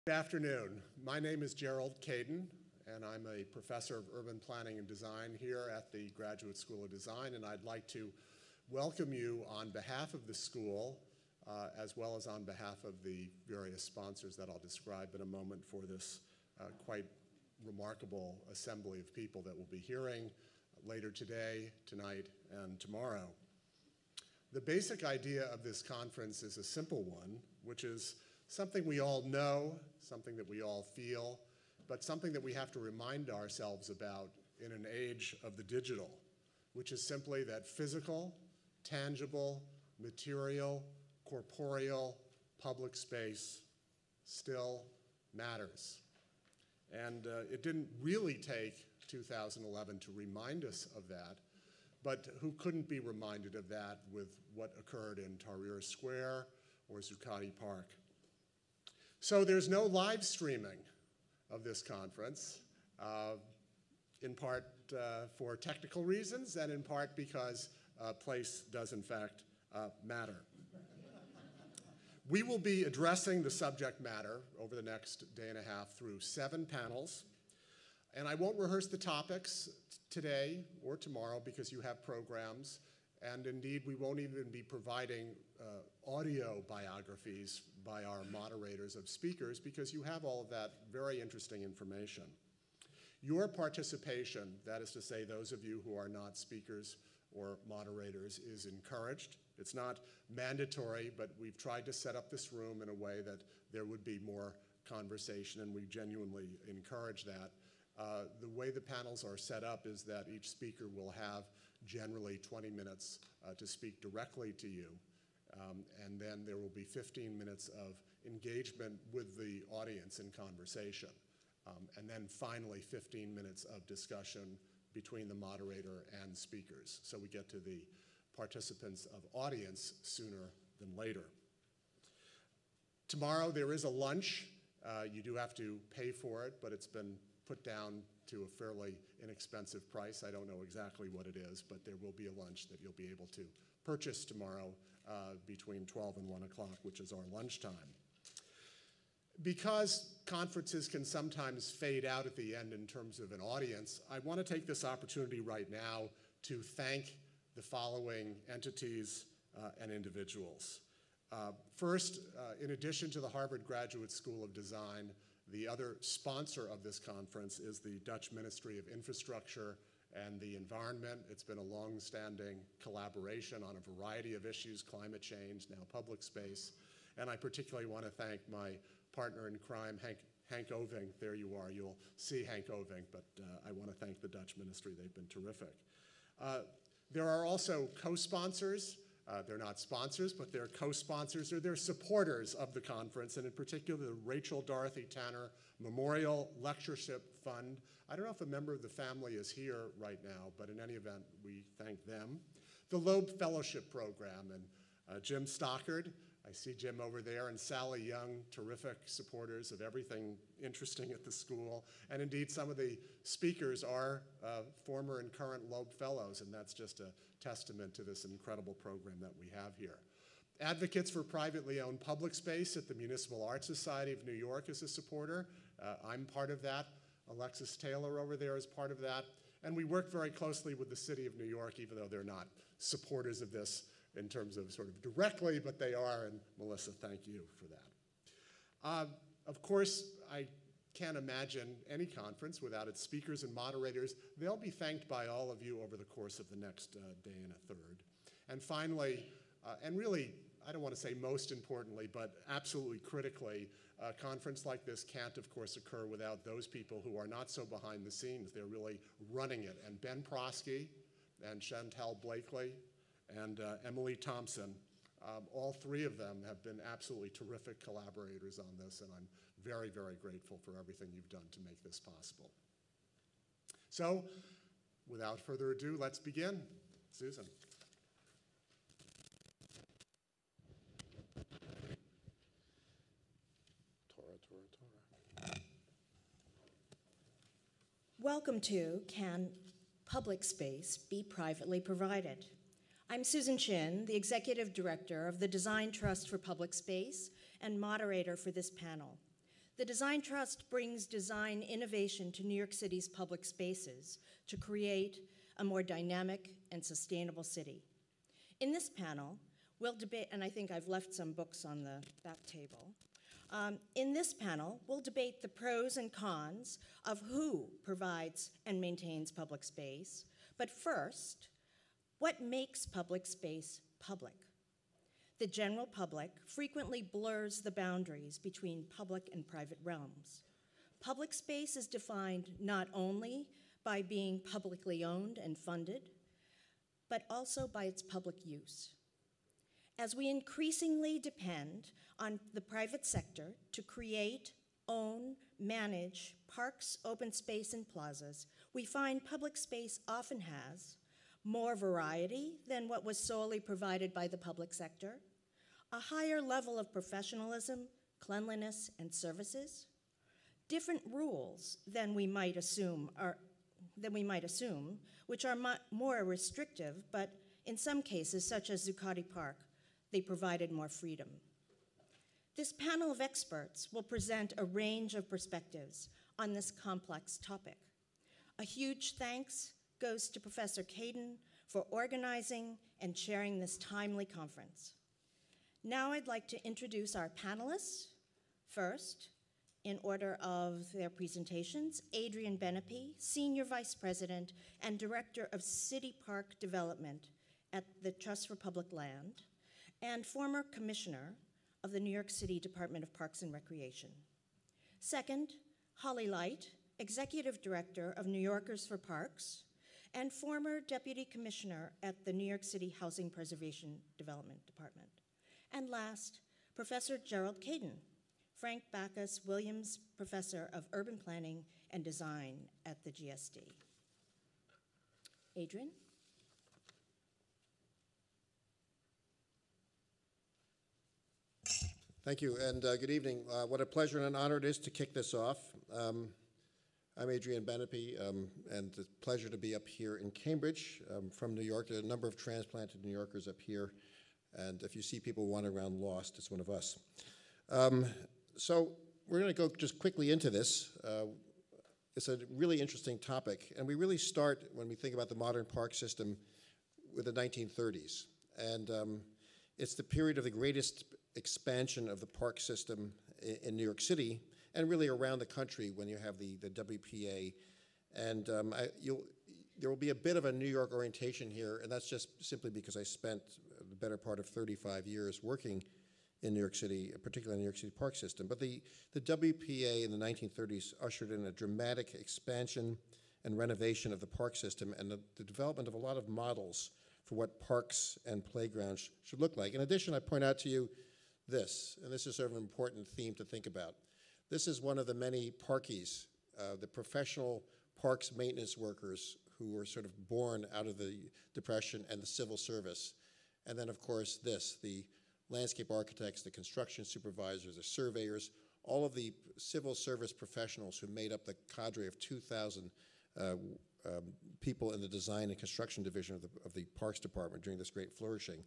Good afternoon. My name is Gerald Caden, and I'm a professor of urban planning and design here at the Graduate School of Design, and I'd like to welcome you on behalf of the school, as well as on behalf of the various sponsors that I'll describe in a moment for this quite remarkable assembly of people that we'll be hearing later today, tonight, and tomorrow. The basic idea of this conference is a simple one, which is something we all know, something that we all feel, but something that we have to remind ourselves about in an age of the digital, which is simply that physical, tangible, material, corporeal, public space still matters. And it didn't really take 2011 to remind us of that, but who couldn't be reminded of that with what occurred in Tahrir Square or Zuccotti Park? So there's no live streaming of this conference, in part for technical reasons and in part because place does in fact matter. We will be addressing the subject matter over the next day and a half through 7 panels. And I won't rehearse the topics today or tomorrow because you have programs. And indeed, we won't even be providing audio biographies by our moderators of speakers because you have all of that very interesting information. Your participation, that is to say those of you who are not speakers or moderators, is encouraged. It's not mandatory, but we've tried to set up this room in a way that there would be more conversation, and we genuinely encourage that. The way the panels are set up is that each speaker will have generally 20 minutes to speak directly to you, and then there will be 15 minutes of engagement with the audience in conversation, and then finally 15 minutes of discussion between the moderator and speakers. So we get to the participants of audience sooner than later. Tomorrow there is a lunch. You do have to pay for it, but it's been put down to a fairly inexpensive price. I don't know exactly what it is, but there will be a lunch that you'll be able to purchase tomorrow between 12 and 1 o'clock, which is our lunchtime. Because conferences can sometimes fade out at the end in terms of an audience, I want to take this opportunity right now to thank the following entities and individuals. First, in addition to the Harvard Graduate School of Design, the other sponsor of this conference is the Dutch Ministry of Infrastructure and the Environment. It's been a long-standing collaboration on a variety of issues, climate change, now public space. And I particularly want to thank my partner in crime, Hank Oving. There you are. You'll see Hank Oving, but I want to thank the Dutch Ministry. They've been terrific. There are also co-sponsors. They're not sponsors, but they're co-sponsors, or they're supporters of the conference, and in particular, the Rachel Dorothy Tanner Memorial Lectureship Fund. I don't know if a member of the family is here right now, but in any event, we thank them. The Loeb Fellowship Program, and Jim Stockard, I see Jim over there, and Sally Young, terrific supporters of everything interesting at the school. And indeed, some of the speakers are former and current Loeb Fellows, and that's just a testament to this incredible program that we have here. Advocates for privately owned public space at the Municipal Art Society of New York is a supporter. I'm part of that. Alexis Taylor over there is part of that. And we work very closely with the City of New York, even though they're not supporters of this in terms of sort of directly, but they are, and Melissa, thank you for that. Of course, I can't imagine any conference without its speakers and moderators. They'll be thanked by all of you over the course of the next day and a third. And finally, and really, I don't want to say most importantly, but absolutely critically, a conference like this can't, of course, occur without those people who are not so behind the scenes. They're really running it. And Ben Prosky and Chantel Blakely and Emily Thompson, all 3 of them have been absolutely terrific collaborators on this, and I'm very, very grateful for everything you've done to make this possible. So, without further ado, let's begin. Susan. Welcome to Can Public Space Be Privately Provided? I'm Susan Chin, the Executive Director of the Design Trust for Public Space and moderator for this panel. The Design Trust brings design innovation to New York City's public spaces to create a more dynamic and sustainable city. In this panel, we'll debate, and I think I've left some books on the back table. In this panel, we'll debate the pros and cons of who provides and maintains public space. But first, what makes public space public? The general public frequently blurs the boundaries between public and private realms. Public space is defined not only by being publicly owned and funded, but also by its public use. As we increasingly depend on the private sector to create, own, manage parks, open space, and plazas, we find public space often has more variety than what was solely provided by the public sector, a higher level of professionalism, cleanliness, and services, different rules than we might assume, which are more restrictive, but in some cases, such as Zuccotti Park, they provided more freedom. This panel of experts will present a range of perspectives on this complex topic. A huge thanks goes to Professor Caden for organizing and chairing this timely conference. Now I'd like to introduce our panelists. First, in order of their presentations, Adrian Benepe, Senior Vice President and Director of City Park Development at the Trust for Public Land, and former Commissioner of the New York City Department of Parks and Recreation. Second, Holly Light, Executive Director of New Yorkers for Parks, and former Deputy Commissioner at the New York City Housing Preservation Development Department. And last, Professor Gerald Caden, Frank Bacchus Williams Professor of Urban Planning and Design at the GSD. Adrian? Thank you, and good evening. What a pleasure and an honor it is to kick this off. I'm Adrian Benepe, and it's a pleasure to be up here in Cambridge from New York. There are a number of transplanted New Yorkers up here, and if you see people wandering around lost, it's one of us. So we're going to go just quickly into this. It's a really interesting topic, and we really start, when we think about the modern park system, with the 1930s. And it's the period of the greatest expansion of the park system in New York City, and really around the country when you have the WPA. And there will be a bit of a New York orientation here, and that's just simply because I spent the better part of 35 years working in New York City, particularly in the New York City park system. But the WPA in the 1930s ushered in a dramatic expansion and renovation of the park system and the development of a lot of models for what parks and playgrounds should look like. In addition, I point out to you this, and this is sort of an important theme to think about. This is one of the many parkies, the professional parks maintenance workers who were sort of born out of the Depression and the civil service. And then, of course, the landscape architects, the construction supervisors, the surveyors, all of the civil service professionals who made up the cadre of 2,000 people in the design and construction division of the Parks Department during this great flourishing.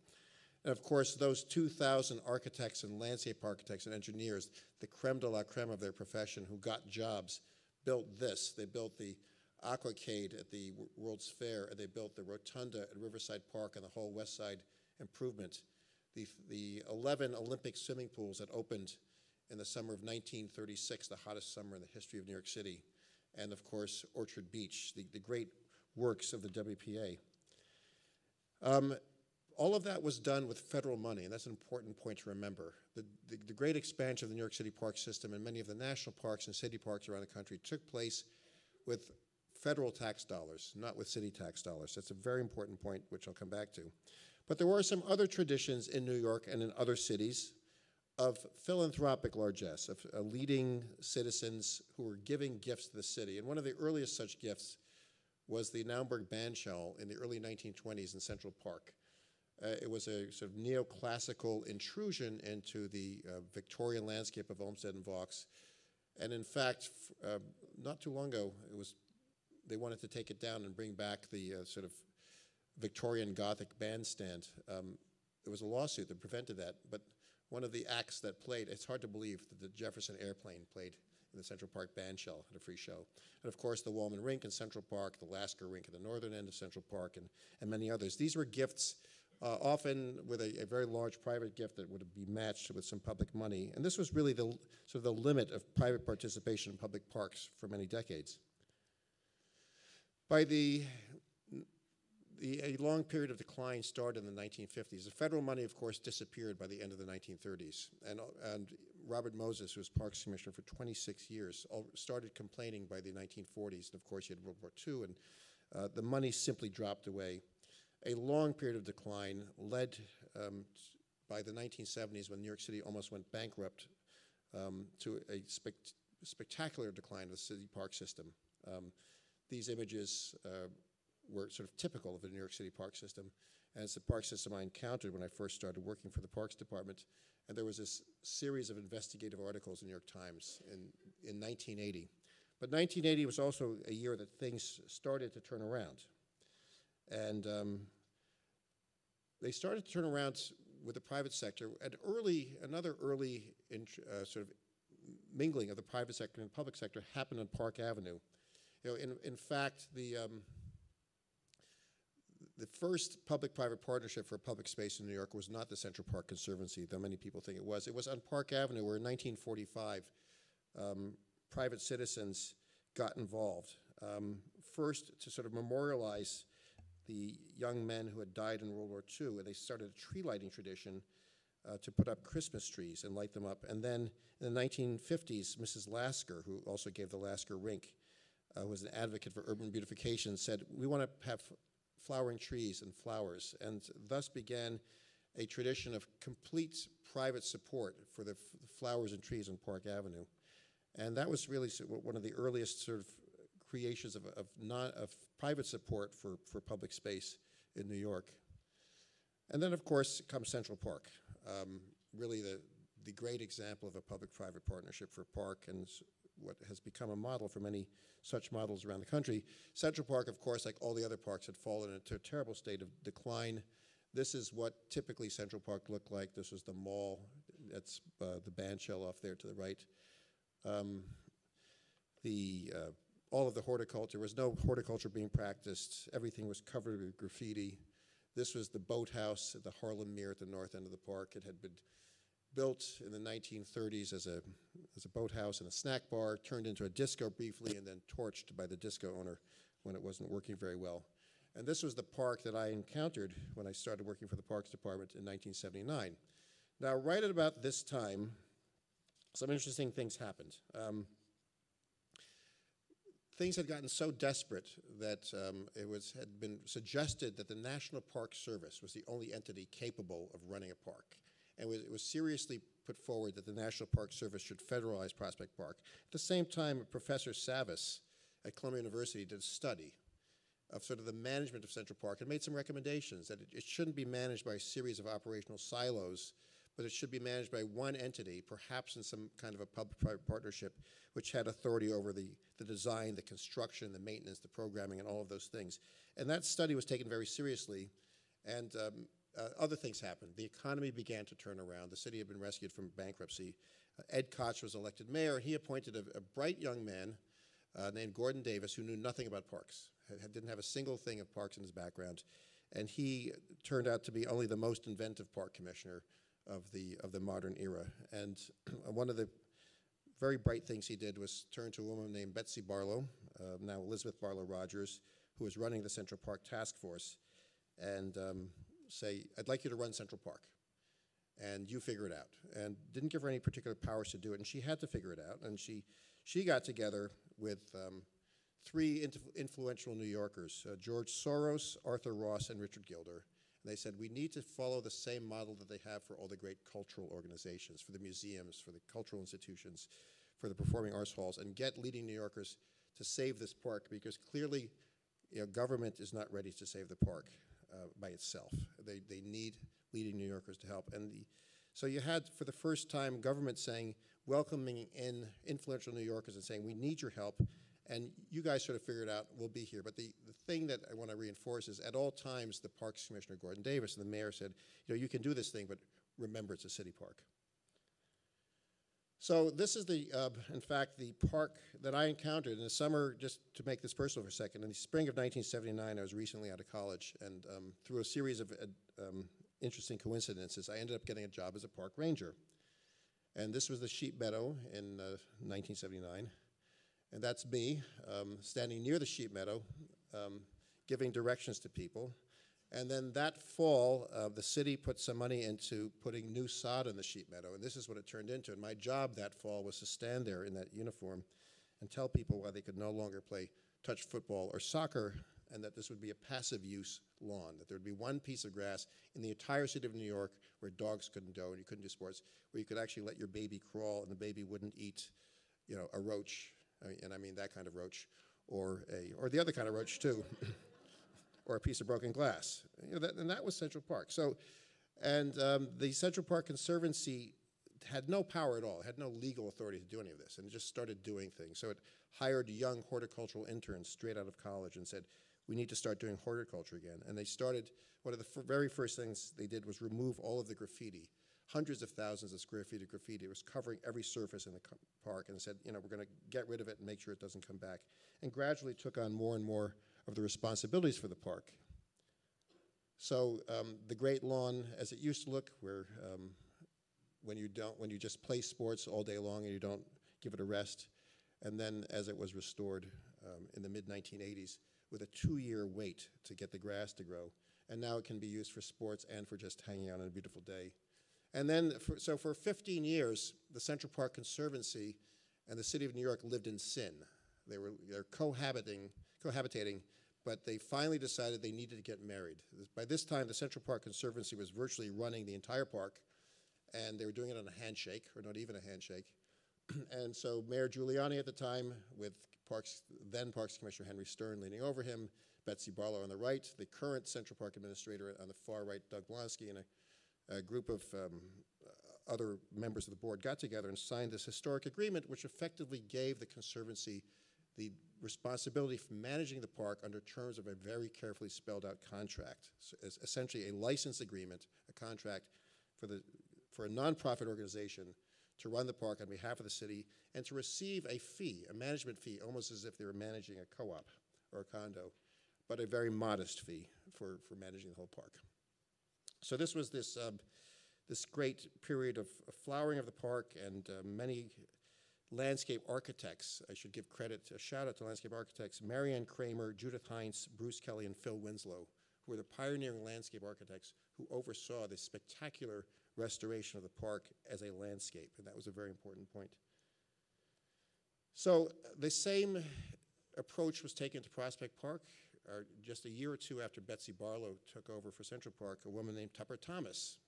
And of course, those 2,000 architects and landscape architects and engineers, the creme de la creme of their profession who got jobs, built this. They built the Aquacade at the World's Fair, and they built the Rotunda at Riverside Park and the whole West Side improvement. The 11 Olympic swimming pools that opened in the summer of 1936, the hottest summer in the history of New York City. And of course, Orchard Beach, the great works of the WPA. All of that was done with federal money, and that's an important point to remember. The great expansion of the New York City park system and many of the national parks and city parks around the country took place with federal tax dollars, not with city tax dollars. That's a very important point, which I'll come back to. But there were some other traditions in New York and in other cities of philanthropic largesse, of leading citizens who were giving gifts to the city. And one of the earliest such gifts was the Naumburg Bandshell in the early 1920s in Central Park. It was a sort of neoclassical intrusion into the Victorian landscape of Olmsted and Vaux. And in fact, not too long ago, they wanted to take it down and bring back the sort of Victorian Gothic bandstand. There was a lawsuit that prevented that, but one of the acts that played, it's hard to believe that the Jefferson Airplane played in the Central Park bandshell at a free show. And of course, the Wallman Rink in Central Park, the Lasker Rink at the northern end of Central Park, and many others. These were gifts, often with a very large private gift that would be matched with some public money. And this was really the sort of the limit of private participation in public parks for many decades. By a long period of decline started in the 1950s. The federal money, of course, disappeared by the end of the 1930s. And Robert Moses, who was Parks Commissioner for 26 years, started complaining by the 1940s. And of course, you had World War II, and the money simply dropped away. A long period of decline led by the 1970s, when New York City almost went bankrupt, to a spectacular decline of the city park system. These images were sort of typical of the New York City park system. And it's the park system I encountered when I first started working for the Parks Department. And there was this series of investigative articles in the New York Times in 1980. But 1980 was also a year that things started to turn around. And they started to turn around with the private sector. Another early sort of mingling of the private sector and the public sector happened on Park Avenue. You know, in fact, the first public-private partnership for public space in New York was not the Central Park Conservancy, though many people think it was. It was on Park Avenue, where in 1945, private citizens got involved. First, to sort of memorialize the young men who had died in World War II, and they started a tree lighting tradition to put up Christmas trees and light them up. And then in the 1950s, Mrs. Lasker, who also gave the Lasker Rink, was an advocate for urban beautification, said, we want to have flowering trees and flowers, and thus began a tradition of complete private support for the flowers and trees on Park Avenue. And that was really one of the earliest sort of creations of private support for public space in New York. And then, of course, comes Central Park, really the great example of a public-private partnership for park, and what has become a model for many such models around the country. Central Park, of course, like all the other parks, had fallen into a terrible state of decline. This is what typically Central Park looked like. This was the mall. That's the bandshell off there to the right. All of the horticulture, there was no horticulture being practiced. Everything was covered with graffiti. This was the boathouse at the Harlem Mere at the north end of the park. It had been built in the 1930s as a boathouse and a snack bar, turned into a disco briefly, and then torched by the disco owner when it wasn't working very well. And this was the park that I encountered when I started working for the Parks Department in 1979. Now, right at about this time, some interesting things happened. Things had gotten so desperate that had been suggested that the National Park Service was the only entity capable of running a park. And it was seriously put forward that the National Park Service should federalize Prospect Park. At the same time, Professor Savis at Columbia University did a study of sort of the management of Central Park and made some recommendations that it shouldn't be managed by a series of operational silos, but it should be managed by one entity, perhaps in some kind of a public-private partnership, which had authority over the design, the construction, the maintenance, the programming, and all of those things. And that study was taken very seriously, and other things happened. The economy began to turn around. The city had been rescued from bankruptcy. Ed Koch was elected mayor. He appointed a bright young man named Gordon Davis, who knew nothing about parks, didn't have a single thing of parks in his background. And he turned out to be only the most inventive park commissioner of the modern era. And one of the very bright things he did was turn to a woman named Betsy Barlow, now Elizabeth Barlow Rogers, who was running the Central Park Task Force, and say, I'd like you to run Central Park, and you figure it out. And didn't give her any particular powers to do it, and she had to figure it out. And she got together with three influential New Yorkers, George Soros, Arthur Ross, and Richard Gilder. And they said, we need to follow the same model that they have for all the great cultural organizations, for the museums, for the cultural institutions, for the performing arts halls, and get leading New Yorkers to save this park, because clearly, government is not ready to save the park by itself. They need leading New Yorkers to help. And so you had, for the first time, government saying, welcoming in influential New Yorkers and saying, we need your help, and you guys sort of figure it out, we'll be here. But the thing that I want to reinforce is, at all times, the Parks Commissioner, Gordon Davis, and the mayor said, you can do this thing, but remember it's a city park. So this is in fact, the park that I encountered in the summer, just to make this personal for a second. In the spring of 1979, I was recently out of college, and through a series of interesting coincidences, I ended up getting a job as a park ranger. And this was the sheep meadow in 1979. And that's me standing near the sheep meadow, giving directions to people. And then that fall, the city put some money into putting new sod in the sheep meadow, and this is what it turned into. And my job that fall was to stand there in that uniform and tell people why they could no longer play touch football or soccer, and that this would be a passive use lawn, that there would be one piece of grass in the entire city of New York where dogs couldn't go and you couldn't do sports, where you could actually let your baby crawl and the baby wouldn't eat, a roach, and I mean that kind of roach, or the other kind of roach too. Or a piece of broken glass. And that was Central Park. So, and the Central Park Conservancy had no power at all. It had no legal authority to do any of this, and it just started doing things. So it hired young horticultural interns straight out of college and said, we need to start doing horticulture again. And they started, one of the very first things they did was remove all of the graffiti, hundreds of thousands of square feet of graffiti. It was covering every surface in the park, and said, we're going to get rid of it and make sure it doesn't come back. And gradually took on more and more of the responsibilities for the park. So the great lawn, as it used to look, where when you just play sports all day long and you don't give it a rest, and then as it was restored in the mid-1980s with a 2-year wait to get the grass to grow, and now it can be used for sports and for just hanging out on a beautiful day. And then, for 15 years, the Central Park Conservancy and the city of New York lived in sin. They're cohabitating, but they finally decided they needed to get married. By this time, the Central Park Conservancy was virtually running the entire park, and they were doing it on a handshake, or not even a handshake. And so Mayor Giuliani at the time, with then Parks Commissioner Henry Stern leaning over him, Betsy Barlow on the right, the current Central Park Administrator on the far right, Doug Blonsky, and a group of other members of the board got together and signed this historic agreement, which effectively gave the Conservancy the responsibility for managing the park under terms of a very carefully spelled out contract. So it's essentially a license agreement, a contract for a nonprofit organization to run the park on behalf of the city and to receive a fee, a management fee, almost as if they were managing a co-op or a condo, but a very modest fee for managing the whole park. So this was this great period of flowering of the park, and many landscape architects. I should give a shout out to landscape architects, Marianne Kramer, Judith Heinz, Bruce Kelly, and Phil Winslow, who were the pioneering landscape architects who oversaw this spectacular restoration of the park as a landscape, and that was a very important point. So the same approach was taken to Prospect Park. Just a year or two after Betsy Barlow took over for Central Park, a woman named Tupper Thomas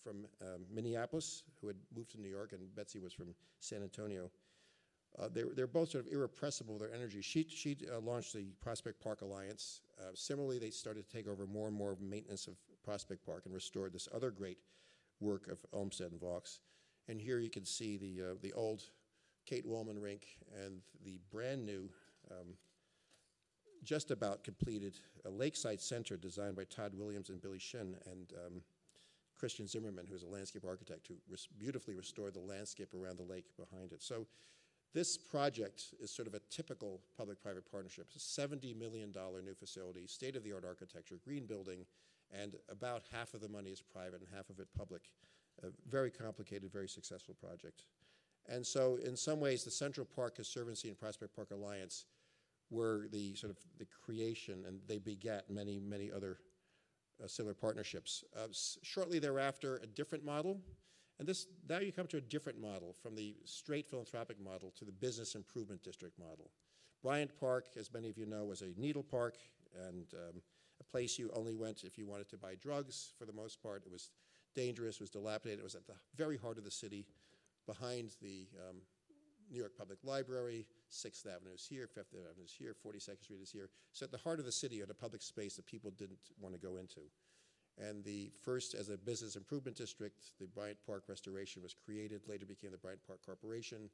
from Minneapolis, who had moved to New York, and Betsy was from San Antonio. They're both sort of irrepressible with their energy. She launched the Prospect Park Alliance. Similarly, they started to take over more and more of maintenance of Prospect Park and restored this other great work of Olmsted and Vaux. And here you can see the old Kate Wallman rink and the brand new, just about completed Lakeside Center designed by Todd Williams and Billy Shin, and Christian Zimmerman, who's a landscape architect, who beautifully restored the landscape around the lake behind it. So this project is sort of a typical public-private partnership. It's a $70 million new facility, state-of-the-art architecture, green building, and about half of the money is private and half of it public. A very complicated, very successful project. And so in some ways, the Central Park Conservancy and Prospect Park Alliance were the sort of the creation, and they begat many, many other similar partnerships. Shortly thereafter, a different model, and now you come to a different model, from the straight philanthropic model to the business improvement district model. Bryant Park, as many of you know, was a needle park, and a place you only went if you wanted to buy drugs. For the most part, it was dangerous, it was dilapidated. It was at the very heart of the city, behind the New York Public Library. 6th Avenue is here, 5th Avenue is here, 42nd Street is here. So at the heart of the city, you had a public space that people didn't want to go into. And the first, as a business improvement district, the Bryant Park Restoration was created, later became the Bryant Park Corporation.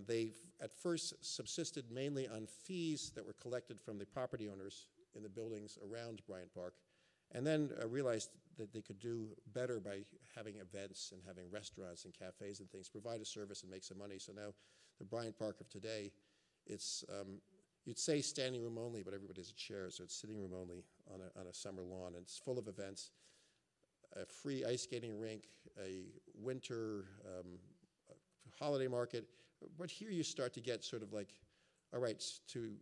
They at first subsisted mainly on fees that were collected from the property owners in the buildings around Bryant Park. and then realized that they could do better by having events and having restaurants and cafes and things, provide a service and make some money. So now the Bryant Park of today, it's, you'd say standing room only, but everybody has a chair, so it's sitting room only on a summer lawn, and it's full of events, a free ice skating rink, a winter holiday market. But here you start to get sort of like, all right, to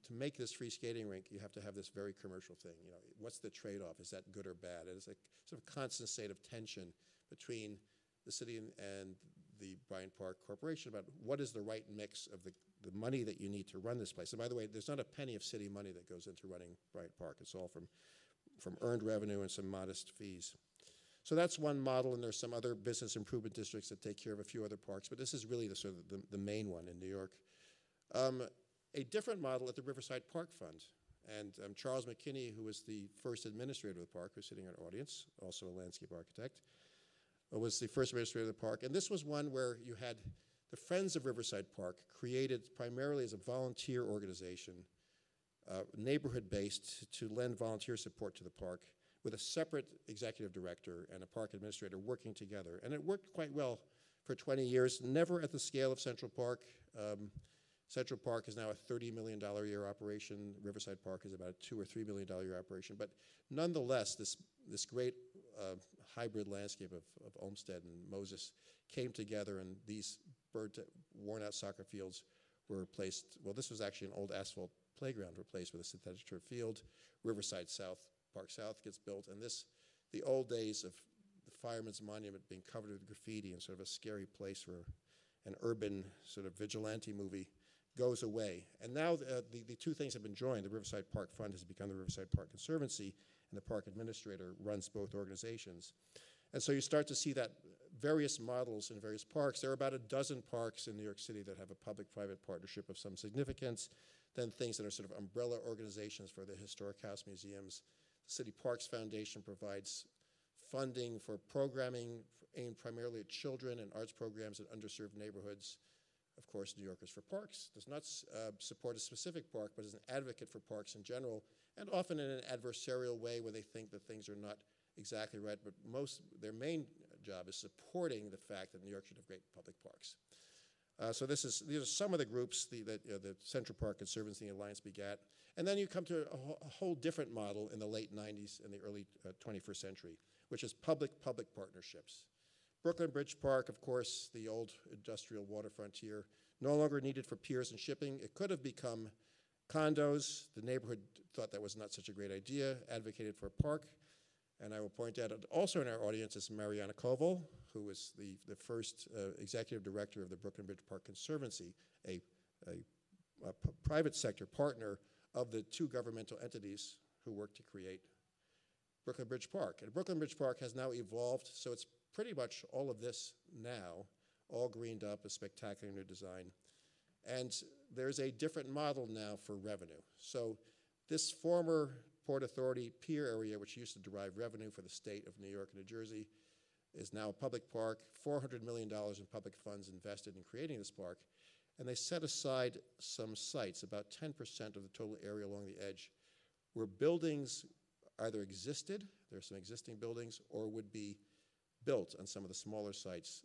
make this free skating rink, you have to have this very commercial thing. You know, what's the trade-off? Is that good or bad? It's a sort of constant state of tension between the city and the Bryant Park Corporation about what is the right mix of the money that you need to run this place. And by the way, there's not a penny of city money that goes into running Bryant Park. It's all from earned revenue and some modest fees. So that's one model, and there's some other business improvement districts that take care of a few other parks, but this is really the sort of the main one in New York. A different model at the Riverside Park Fund. And Charles McKinney, who was the first administrator of the park, who's sitting in our audience, also a landscape architect, was the first administrator of the park. And this was one where you had the Friends of Riverside Park, created primarily as a volunteer organization, neighborhood-based, to lend volunteer support to the park, with a separate executive director and a park administrator working together. And it worked quite well for 20 years, never at the scale of Central Park. Central Park is now a $30 million a year operation. Riverside Park is about a $2 or $3 million a year operation. But nonetheless, this great hybrid landscape of Olmsted and Moses came together, and these worn-out soccer fields were replaced. Well, this was actually an old asphalt playground replaced with a synthetic turf field. Riverside South, Park South gets built, and the old days of the Fireman's Monument being covered with graffiti and sort of a scary place for an urban sort of vigilante movie goes away. And now the two things have been joined. The Riverside Park Fund has become the Riverside Park Conservancy, and the park administrator runs both organizations. And so you start to see that various models in various parks. There are about a dozen parks in New York City that have a public-private partnership of some significance, then things that are sort of umbrella organizations for the historic house museums. The City Parks Foundation provides funding for programming aimed primarily at children and arts programs in underserved neighborhoods. Of course, New Yorkers for Parks does not support a specific park, but is an advocate for parks in general, and often in an adversarial way where they think that things are not exactly right, but their main job is supporting the fact that New York should have great public parks. So these are some of the groups that the Central Park Conservancy Alliance begat. And then you come to a whole different model in the late 90s and the early 21st century, which is public-public partnerships. Brooklyn Bridge Park, of course, the old industrial waterfront here, no longer needed for piers and shipping. It could have become condos. The neighborhood thought that was not such a great idea, advocated for a park. And I will point out also in our audience is Mariana Koval, who was the first executive director of the Brooklyn Bridge Park Conservancy, a private sector partner of the two governmental entities who worked to create Brooklyn Bridge Park. And Brooklyn Bridge Park has now evolved, so it's pretty much all of this now, all greened up, a spectacular new design. And there's a different model now for revenue. So this former Port Authority pier area, which used to derive revenue for the state of New York and New Jersey, is now a public park, $400 million in public funds invested in creating this park. And they set aside some sites, about 10% of the total area along the edge, where buildings either existed, there are some existing buildings, or would be built on some of the smaller sites,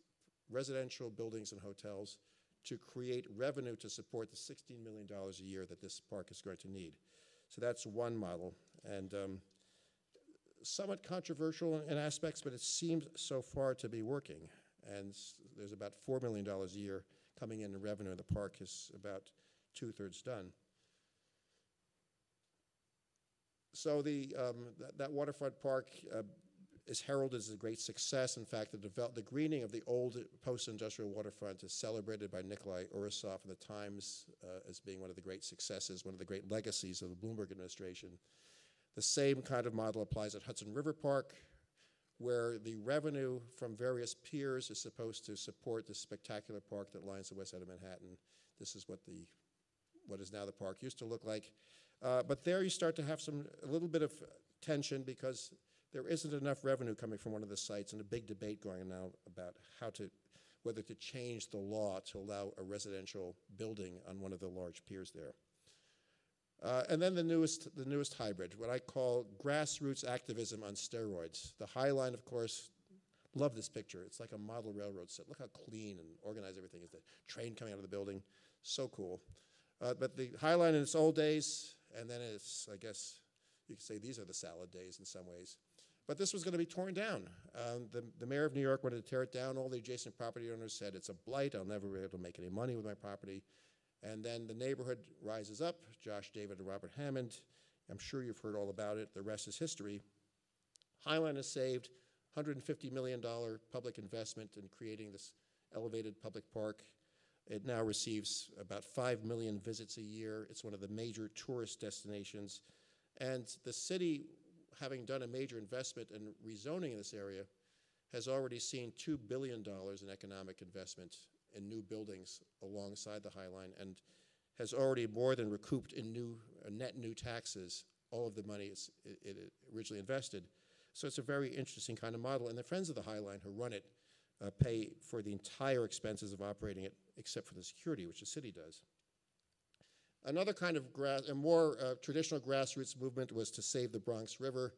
residential buildings and hotels, to create revenue to support the $16 million a year that this park is going to need. So that's one model, and somewhat controversial in aspects, but it seems so far to be working. And there's about $4 million a year coming in revenue, and the park is about 2/3 done. So that waterfront park is heralded as a great success. In fact, the greening of the old post-industrial waterfront is celebrated by Nikolai Urasov in the Times as being one of the great successes, one of the great legacies of the Bloomberg administration. The same kind of model applies at Hudson River Park, where the revenue from various piers is supposed to support this spectacular park that lines the west side of Manhattan. This is what is now the park used to look like. But there you start to have a little bit of tension, because there isn't enough revenue coming from one of the sites, and a big debate going on now about whether to change the law to allow a residential building on one of the large piers there. And then the newest hybrid, what I call grassroots activism on steroids. The High Line, of course, love this picture. It's like a model railroad set. Look how clean and organized everything is. The train coming out of the building, so cool. But the High Line in its old days, and then it's, I guess, you could say these are the salad days in some ways. But this was going to be torn down. The mayor of New York wanted to tear it down. All the adjacent property owners said, it's a blight. I'll never be able to make any money with my property. And then the neighborhood rises up. Josh David and Robert Hammond. I'm sure you've heard all about it. The rest is history. High Line has saved $150 million public investment in creating this elevated public park. It now receives about 5 million visits a year. It's one of the major tourist destinations. And the city, having done a major investment in rezoning in this area, has already seen $2 billion in economic investment in new buildings alongside the High Line, and has already more than recouped in net new taxes all of the money it originally invested. So it's a very interesting kind of model, and the Friends of the High Line who run it pay for the entire expenses of operating it, except for the security, which the city does. Another kind of a more traditional grassroots movement was to save the Bronx River.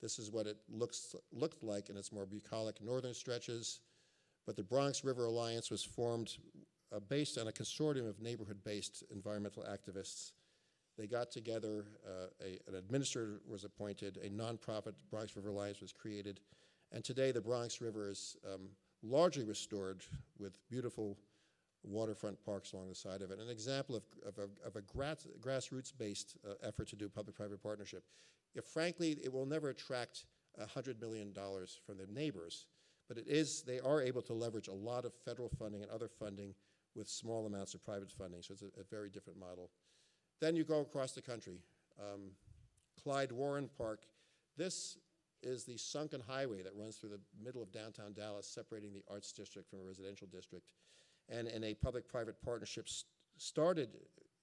This is what it looked like in its more bucolic northern stretches. But the Bronx River Alliance was formed based on a consortium of neighborhood-based environmental activists. They got together, an administrator was appointed, a nonprofit Bronx River Alliance was created, and today the Bronx River is largely restored with beautiful waterfront parks along the side of it. An example of a grassroots-based effort to do public-private partnership. Frankly, it will never attract $100 million from the neighbors, but they are able to leverage a lot of federal funding and other funding with small amounts of private funding, so it's a very different model. Then you go across the country. Clyde Warren Park. This is the sunken highway that runs through the middle of downtown Dallas, separating the arts district from a residential district. And in a public-private partnership started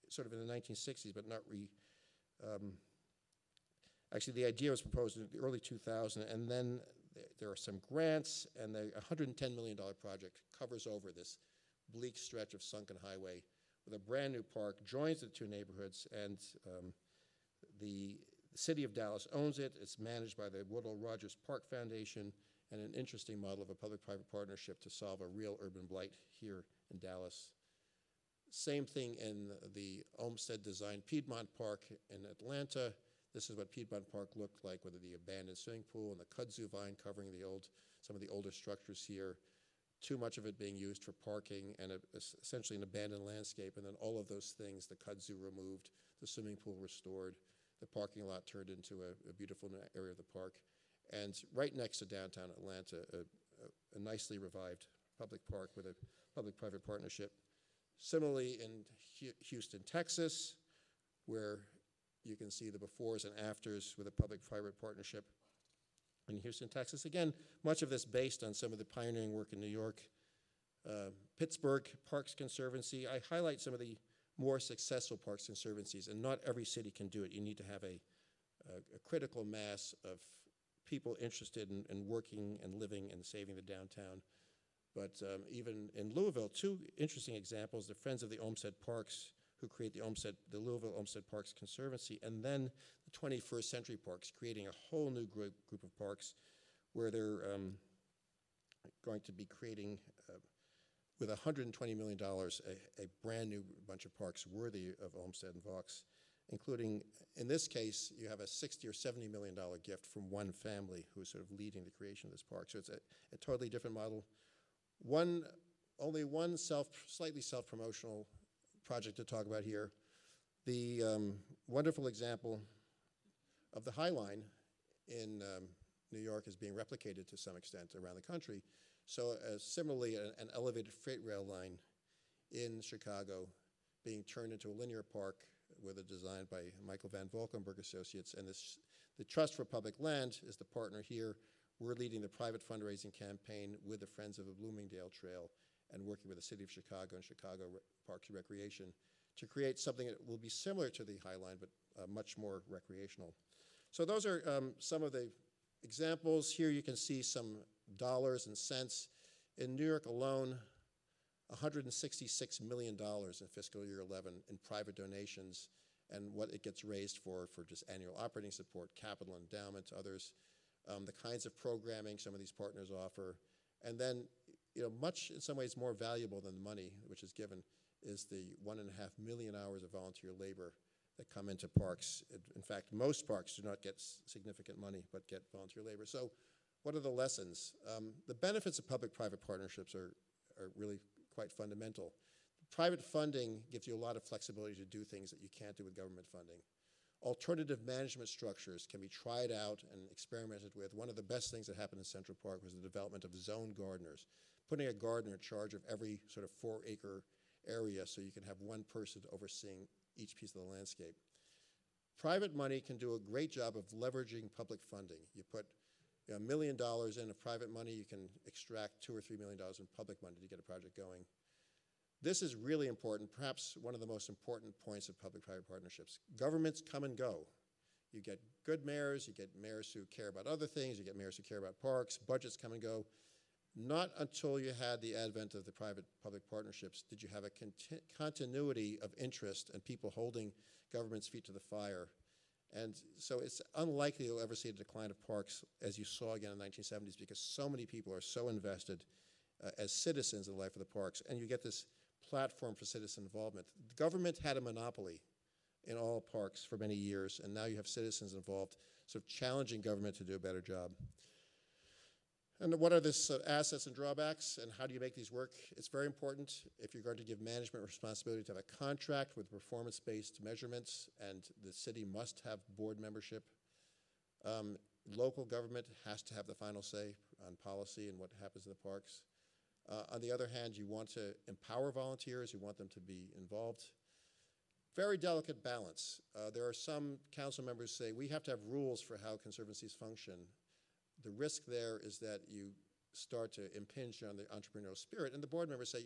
sort of in the 1960s, but not actually the idea was proposed in the early 2000s, and then there are some grants, and the $110 million project covers over this bleak stretch of sunken highway with a brand new park, joins the two neighborhoods, and the city of Dallas owns it. It's managed by the Woodall Rogers Park Foundation, and an interesting model of a public-private partnership to solve a real urban blight here in Dallas. Same thing in the Olmsted-designed Piedmont Park in Atlanta. This is what Piedmont Park looked like with the abandoned swimming pool and the kudzu vine covering some of the older structures here. Too much of it being used for parking and essentially an abandoned landscape, and then all of those things, the kudzu removed, the swimming pool restored, the parking lot turned into a beautiful area of the park. And right next to downtown Atlanta, a nicely revived public park with a public-private partnership. Similarly in Houston, Texas, where you can see the befores and afters with a public-private partnership. In Houston, Texas, again, much of this based on some of the pioneering work in New York. Pittsburgh Parks Conservancy. I highlight some of the more successful parks conservancies, and not every city can do it. You need to have a critical mass of people interested in working and living and saving the downtown. But even in Louisville, two interesting examples, the Friends of the Olmsted Parks, who create the Louisville Olmsted Parks Conservancy, and then the 21st Century Parks, creating a whole new group of parks where they're going to be creating, with $120 million, a brand new bunch of parks worthy of Olmsted and Vaux, including, in this case, you have a $60 or $70 million gift from one family who is sort of leading the creation of this park. So it's a totally different model. Only one slightly self-promotional project to talk about here. The wonderful example of the High Line in New York is being replicated to some extent around the country. So similarly, an elevated freight rail line in Chicago being turned into a linear park with a design by Michael Van Valkenburg Associates. And the Trust for Public Land is the partner here. We're leading the private fundraising campaign with the Friends of the Bloomingdale Trail and working with the City of Chicago and Chicago Parks and Recreation to create something that will be similar to the High Line, but much more recreational. So those are some of the examples. Here you can see some dollars and cents. In New York alone, $166 million in fiscal year 11 in private donations, and what it gets raised for just annual operating support, capital endowment, others, the kinds of programming some of these partners offer, and then, much in some ways more valuable than the money which is given is the 1.5 million hours of volunteer labor that come into parks. In fact, most parks do not get significant money, but get volunteer labor. So what are the lessons? The benefits of public-private partnerships are really quite fundamental. Private funding gives you a lot of flexibility to do things that you can't do with government funding. Alternative management structures can be tried out and experimented with. One of the best things that happened in Central Park was the development of zone gardeners, putting a gardener in charge of every sort of 4-acre area so you can have one person overseeing each piece of the landscape. Private money can do a great job of leveraging public funding. You put $1 million in of private money, you can extract $2 or $3 million in public money to get a project going. This is really important, perhaps one of the most important points of public-private partnerships. Governments come and go. You get good mayors, you get mayors who care about other things, you get mayors who care about parks, budgets come and go. Not until you had the advent of the private-public partnerships did you have a continuity of interest and people holding government's feet to the fire. And so it's unlikely you'll ever see a decline of parks as you saw again in the 1970s because so many people are so invested as citizens in the life of the parks, and you get this platform for citizen involvement. The government had a monopoly in all parks for many years, and now you have citizens involved, sort of challenging government to do a better job. And what are the assets and drawbacks, and how do you make these work? It's very important, if you're going to give management responsibility, to have a contract with performance-based measurements, and the city must have board membership. Local government has to have the final say on policy and what happens in the parks. On the other hand, you want to empower volunteers, you want them to be involved. Very delicate balance. There are some council members who say, we have to have rules for how conservancies function. The risk there is that you start to impinge on the entrepreneurial spirit, and the board members say,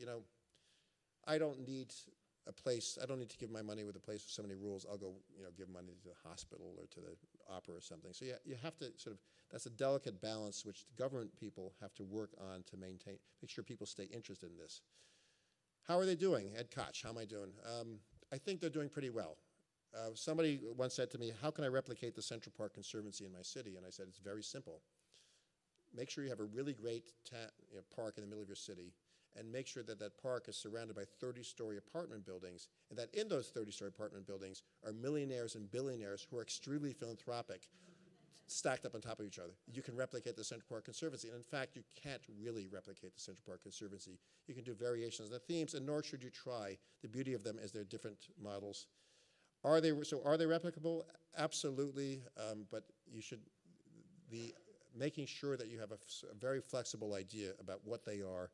I don't need a place, I don't need to give my money with a place with so many rules. I'll go, give money to the hospital or to the opera or something. So you have to sort of, that's a delicate balance which the government people have to work on to maintain, make sure people stay interested in this. How are they doing? Ed Koch, how am I doing? I think they're doing pretty well. Somebody once said to me, how can I replicate the Central Park Conservancy in my city? And I said, it's very simple. Make sure you have a really great park in the middle of your city, and make sure that that park is surrounded by 30-story apartment buildings, and that in those 30-story apartment buildings are millionaires and billionaires who are extremely philanthropic, stacked up on top of each other. You can replicate the Central Park Conservancy, and in fact, you can't really replicate the Central Park Conservancy. You can do variations on the themes, and nor should you try. The beauty of them is they're different models. Are they replicable? Absolutely, but you should be making sure that you have a very flexible idea about what they are,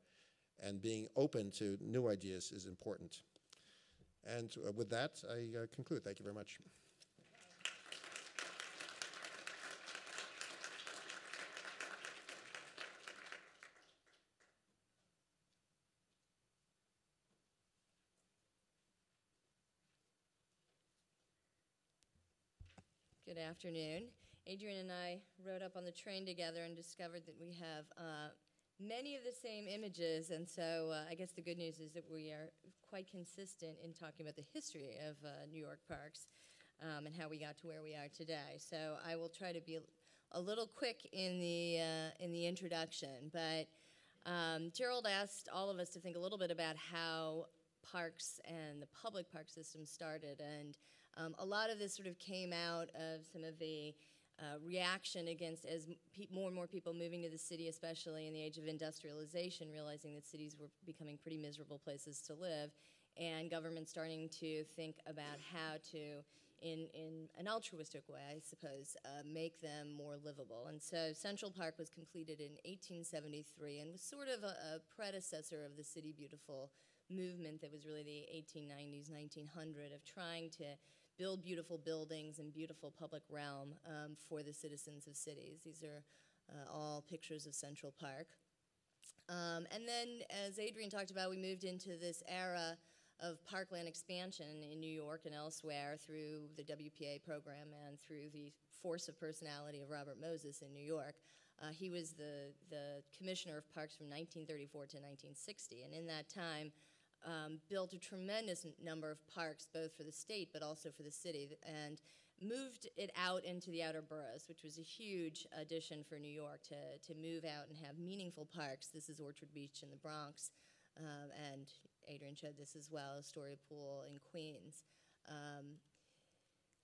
and being open to new ideas is important. And with that, I conclude. Thank you very much. Good afternoon. Adrian and I rode up on the train together and discovered that we have many of the same images, and so I guess the good news is that we are quite consistent in talking about the history of New York parks and how we got to where we are today. So I will try to be a little quick in the introduction, but Gerald asked all of us to think a little bit about how parks and the public park system started, and a lot of this sort of came out of some of the reaction against as more and more people moving to the city, especially in the age of industrialization, realizing that cities were becoming pretty miserable places to live, and government starting to think about how to, in an altruistic way, I suppose, make them more livable. And so Central Park was completed in 1873 and was sort of a predecessor of the City Beautiful movement that was really the 1890s, 1900, of trying to build beautiful buildings and beautiful public realm for the citizens of cities. These are all pictures of Central Park. And then, as Adrian talked about, we moved into this era of parkland expansion in New York and elsewhere through the WPA program and through the force of personality of Robert Moses in New York. He was the commissioner of parks from 1934 to 1960, and in that time, built a tremendous number of parks, both for the state but also for the city, and moved it out into the outer boroughs, which was a huge addition for New York to move out and have meaningful parks. This is Orchard Beach in the Bronx, and Adrian showed this as well, Astoria Pool in Queens.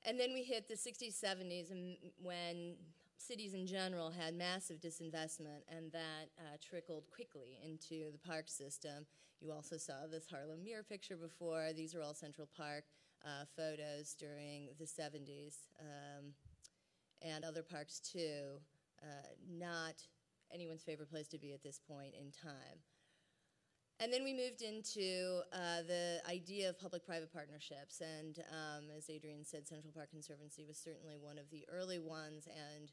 And then we hit the 60s, 70s, and when cities in general had massive disinvestment, and that trickled quickly into the park system. You also saw this Harlem Mirror picture before. These are all Central Park photos during the 70s, and other parks too. Not anyone's favorite place to be at this point in time. And then we moved into the idea of public-private partnerships, and as Adrian said, Central Park Conservancy was certainly one of the early ones and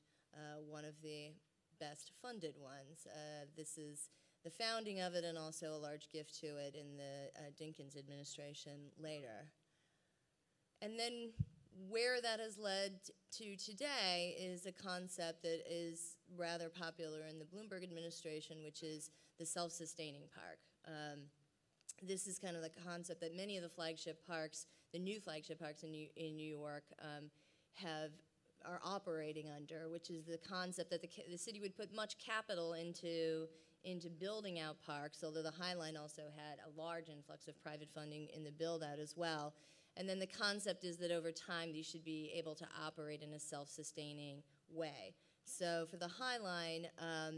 one of the best funded ones. This is the founding of it, and also a large gift to it in the Dinkins administration later. And then where that has led to today is a concept that is rather popular in the Bloomberg administration, which is the self-sustaining park. This is kind of the concept that many of the flagship parks, the new flagship parks in New York, are operating under, which is the concept that the city would put much capital into building out parks, although the High Line also had a large influx of private funding in the build-out as well. And then the concept is that over time these should be able to operate in a self-sustaining way. So for the High Line,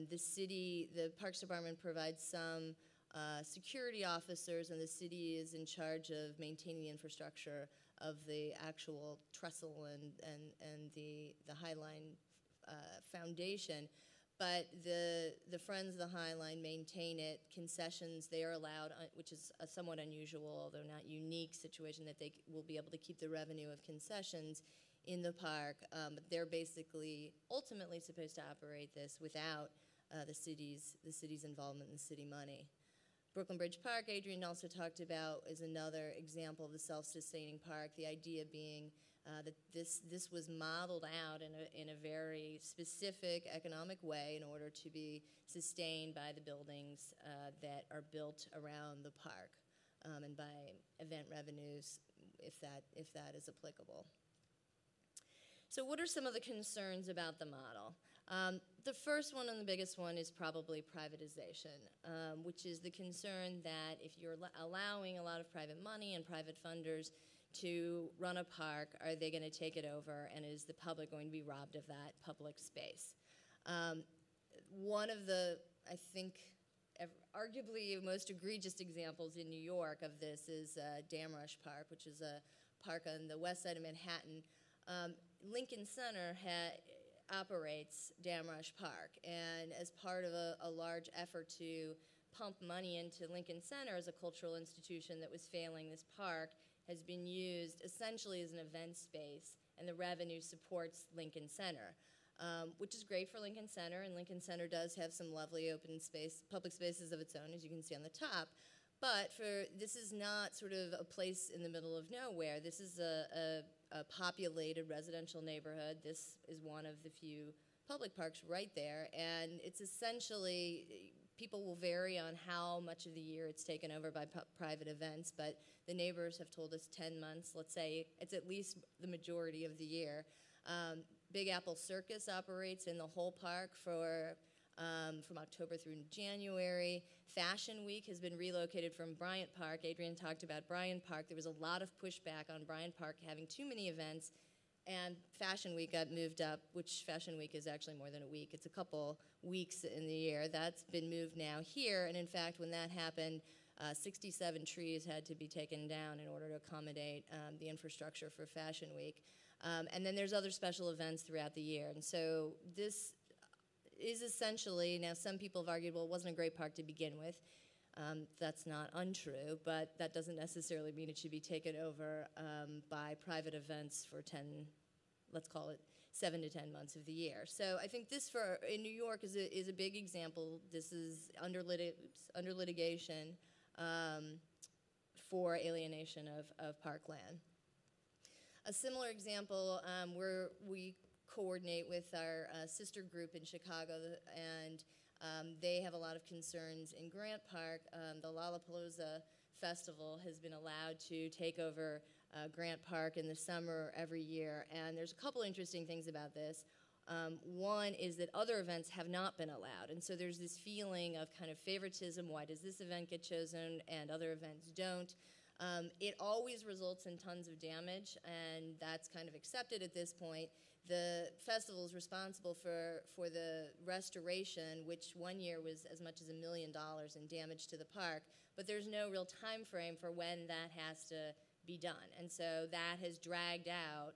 the Parks Department provides some security officers, and the city is in charge of maintaining the infrastructure of the actual trestle and the High Line foundation. But the Friends of the High Line maintain it. Concessions, they are allowed, which is a somewhat unusual, although not unique situation, that they will be able to keep the revenue of concessions in the park. But they're basically ultimately supposed to operate this without the city's involvement in the city money. Brooklyn Bridge Park, Adrian also talked about, is another example of the self-sustaining park, the idea being that this was modeled out in a very specific economic way in order to be sustained by the buildings that are built around the park and by event revenues, if that is applicable. So what are some of the concerns about the model? The first one and the biggest one is probably privatization, which is the concern that if you're allowing a lot of private money and private funders to run a park, are they going to take it over, and is the public going to be robbed of that public space? One of the, I think, arguably most egregious examples in New York of this is Damrush Park, which is a park on the west side of Manhattan. Lincoln Center operates Damrush Park, and as part of a large effort to pump money into Lincoln Center as a cultural institution that was failing, this park has been used essentially as an event space, and the revenue supports Lincoln Center, which is great for Lincoln Center, and Lincoln Center does have some lovely open space, public spaces of its own, as you can see on the top. But this is not sort of a place in the middle of nowhere. This is a populated residential neighborhood. This is one of the few public parks right there, and it's essentially, people will vary on how much of the year it's taken over by private events, but the neighbors have told us 10 months, let's say it's at least the majority of the year. Big Apple Circus operates in the whole park from October through January. Fashion Week has been relocated from Bryant Park. Adrian talked about Bryant Park. There was a lot of pushback on Bryant Park having too many events, and Fashion Week got moved up, which Fashion Week is actually more than a week. It's a couple weeks in the year. That's been moved now here, and in fact, when that happened, 67 trees had to be taken down in order to accommodate the infrastructure for Fashion Week. And then there's other special events throughout the year, and so this is essentially, now some people have argued, well, it wasn't a great park to begin with. That's not untrue, but that doesn't necessarily mean it should be taken over by private events for 7 to 10 months of the year. So I think this in New York is a big example. This is under litigation for alienation of parkland. A similar example where we coordinate with our sister group in Chicago, and they have a lot of concerns in Grant Park. The Lollapalooza festival has been allowed to take over Grant Park in the summer every year, and there's a couple interesting things about this. One is that other events have not been allowed, and so there's this feeling of kind of favoritism. Why does this event get chosen and other events don't? It always results in tons of damage, and that's kind of accepted at this point. The festival is responsible for the restoration, which one year was as much as $1 million in damage to the park, but there's no real time frame for when that has to be done. And so that has dragged out.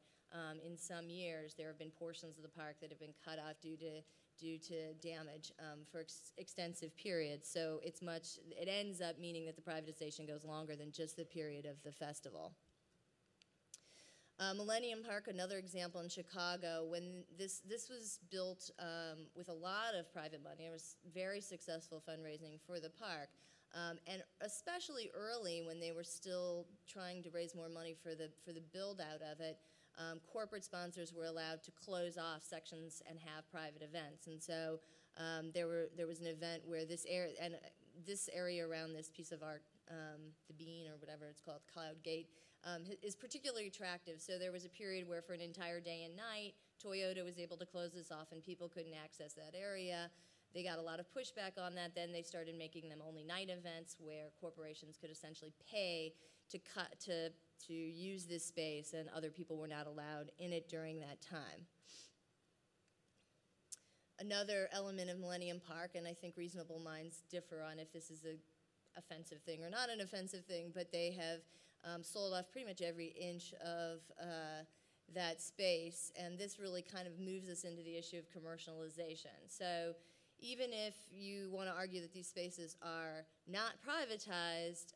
In some years, there have been portions of the park that have been cut off due to damage for extensive periods. So it ends up meaning that the privatization goes longer than just the period of the festival. Millennium Park, another example in Chicago, when this was built with a lot of private money. It was very successful fundraising for the park. And especially early when they were still trying to raise more money for the build out of it, corporate sponsors were allowed to close off sections and have private events. And so there was an event where this area around this piece of art, the Bean or whatever it's called, Cloud Gate, is particularly attractive. So there was a period where for an entire day and night, Toyota was able to close this off and people couldn't access that area. They got a lot of pushback on that. Then they started making them only night events where corporations could essentially pay to use this space, and other people were not allowed in it during that time. Another element of Millennium Park, and I think reasonable minds differ on if this is an offensive thing or not an offensive thing, but they have sold off pretty much every inch of that space, and this really kind of moves us into the issue of commercialization. So even if you want to argue that these spaces are not privatized,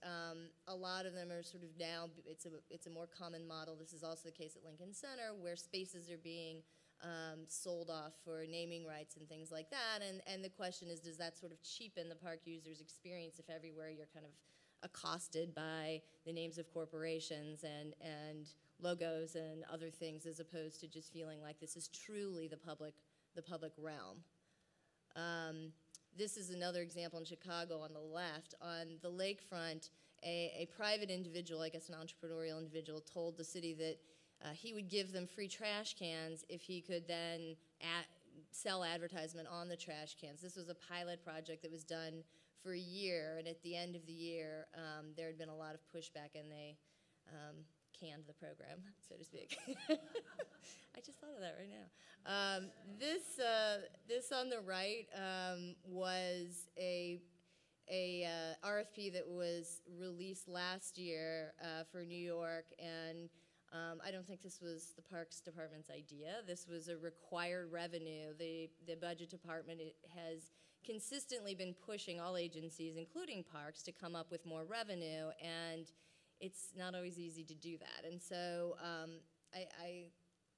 a lot of them are sort of now, it's a more common model. This is also the case at Lincoln Center, where spaces are being sold off for naming rights and things like that. And the question is, does that sort of cheapen the park user's experience if everywhere you're kind of accosted by the names of corporations and logos and other things, as opposed to just feeling like this is truly the public realm? This is another example in Chicago on the left. On the lakefront, a private individual, I guess an entrepreneurial individual, told the city that he would give them free trash cans if he could then sell advertisement on the trash cans. This was a pilot project that was done for a year, and at the end of the year, there had been a lot of pushback, and they canned the program, so to speak. I just thought of that right now. This on the right was a RFP that was released last year for New York, and I don't think this was the Parks Department's idea. This was a required revenue. The Budget Department has consistently been pushing all agencies, including parks, to come up with more revenue, and it's not always easy to do that. And so I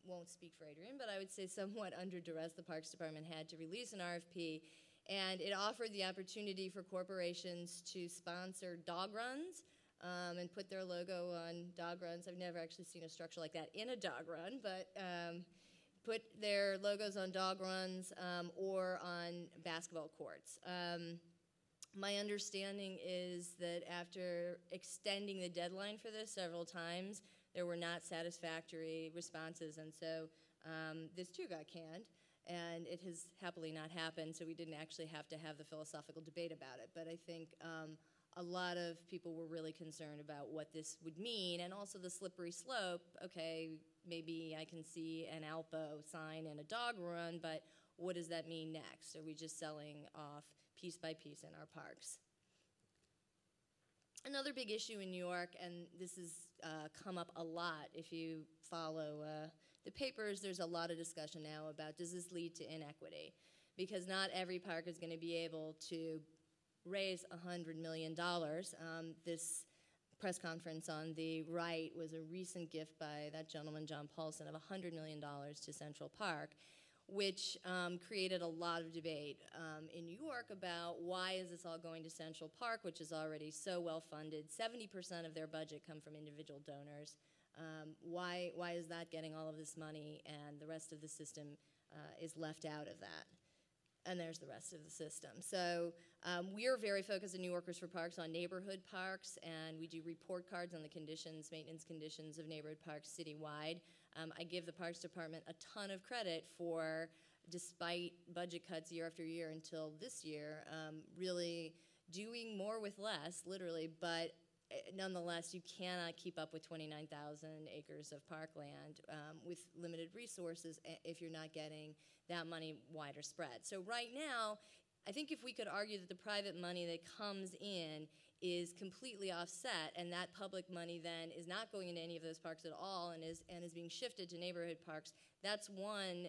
won't speak for Adrian, but I would say somewhat under duress, the Parks Department had to release an RFP, and it offered the opportunity for corporations to sponsor dog runs and put their logo on dog runs. I've never actually seen a structure like that in a dog run, but put their logos on dog runs or on basketball courts. My understanding is that after extending the deadline for this several times, there were not satisfactory responses, and so this too got canned, and it has happily not happened, so we didn't actually have to have the philosophical debate about it. But I think a lot of people were really concerned about what this would mean, and also the slippery slope. Okay, maybe I can see an Alpo sign and a dog run, but what does that mean next? Are we just selling off piece by piece in our parks? Another big issue in New York, and this has come up a lot if you follow the papers, there's a lot of discussion now about, does this lead to inequity? Because not every park is going to be able to raise $100 million. This press conference on the right was a recent gift by that gentleman, John Paulson, of $100 million to Central Park, which created a lot of debate in New York about why is this all going to Central Park, which is already so well funded. 70% of their budget come from individual donors. Why is that getting all of this money and the rest of the system is left out of that? and there's the rest of the system. So we're very focused in New Yorkers for Parks on neighborhood parks, and we do report cards on the conditions, maintenance conditions of neighborhood parks citywide. I give the Parks Department a ton of credit for, despite budget cuts year after year until this year, really doing more with less, literally, but nonetheless, you cannot keep up with 29,000 acres of parkland with limited resources if you're not getting that money wider spread. So right now, I think if we could argue that the private money that comes in is completely offset, and that public money then is not going into any of those parks at all and is being shifted to neighborhood parks, that's one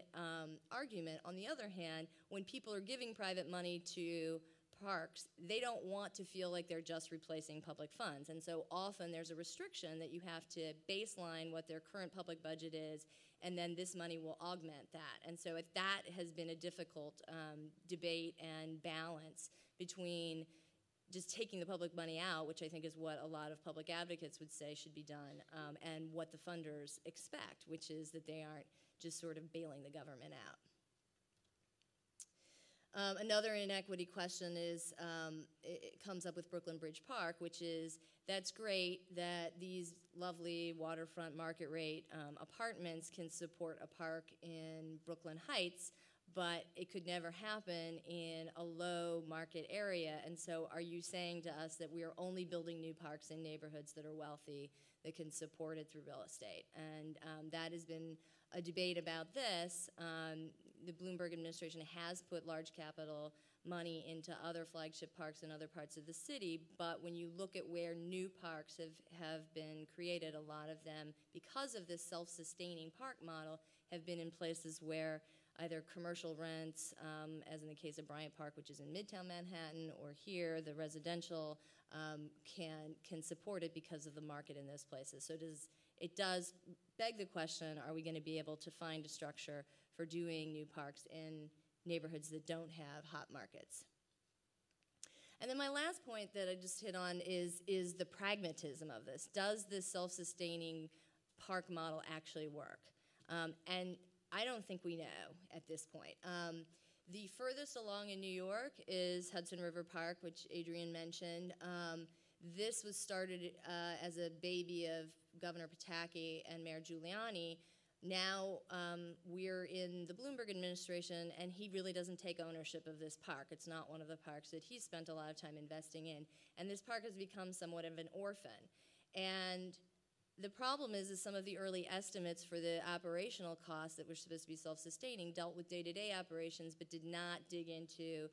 argument. On the other hand, when people are giving private money to parks, they don't want to feel like they're just replacing public funds. And so often there's a restriction that you have to baseline what their current public budget is, and then this money will augment that. And so that has been a difficult debate and balance between just taking the public money out, which I think is what a lot of public advocates would say should be done, and what the funders expect, which is that they aren't just sort of bailing the government out. Another inequity question is, it comes up with Brooklyn Bridge Park, which is, that's great that these lovely waterfront market rate apartments can support a park in Brooklyn Heights, but it could never happen in a low market area. And so are you saying to us that we are only building new parks in neighborhoods that are wealthy, that can support it through real estate? And that has been a debate about this. The Bloomberg administration has put large capital money into other flagship parks in other parts of the city, but when you look at where new parks have been created, a lot of them, because of this self-sustaining park model, have been in places where either commercial rents, as in the case of Bryant Park, which is in Midtown Manhattan, or here, the residential can support it because of the market in those places. So it does beg the question, are we going to be able to find a structure for doing new parks in neighborhoods that don't have hot markets? And then my last point that I just hit on is the pragmatism of this. Does this self-sustaining park model actually work? And I don't think we know at this point. The furthest along in New York is Hudson River Park, which Adrian mentioned. This was started as a baby of Governor Pataki and Mayor Giuliani. Now we're in the Bloomberg administration, and he really doesn't take ownership of this park. It's not one of the parks that he spent a lot of time investing in. And this park has become somewhat of an orphan. And the problem is some of the early estimates for the operational costs that were supposed to be self-sustaining dealt with day-to-day operations, but did not dig into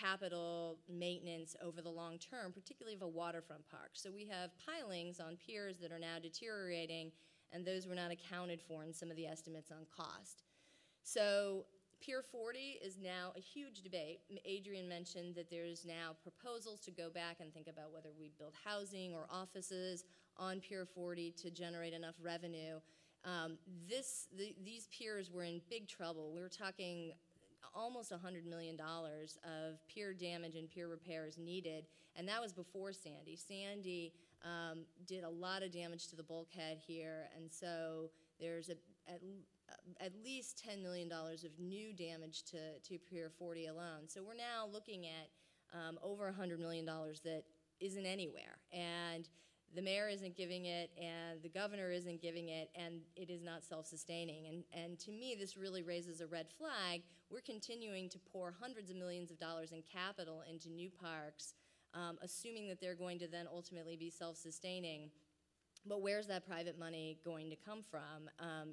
capital maintenance over the long term, particularly of a waterfront park. So we have pilings on piers that are now deteriorating, and those were not accounted for in some of the estimates on cost. So Pier 40 is now a huge debate. Adrian mentioned that there's now proposals to go back and think about whether we build housing or offices on Pier 40 to generate enough revenue. These piers were in big trouble. We were talking almost $100 million of pier damage and pier repairs needed, and that was before Sandy. Sandy did a lot of damage to the bulkhead here, and so there's at least $10 million of new damage to Pier 40 alone. So we're now looking at over $100 million that isn't anywhere. And the mayor isn't giving it, and the governor isn't giving it, and it is not self-sustaining. And to me, this really raises a red flag. We're continuing to pour hundreds of millions of dollars in capital into new parks, assuming that they're going to then ultimately be self-sustaining. But where's that private money going to come from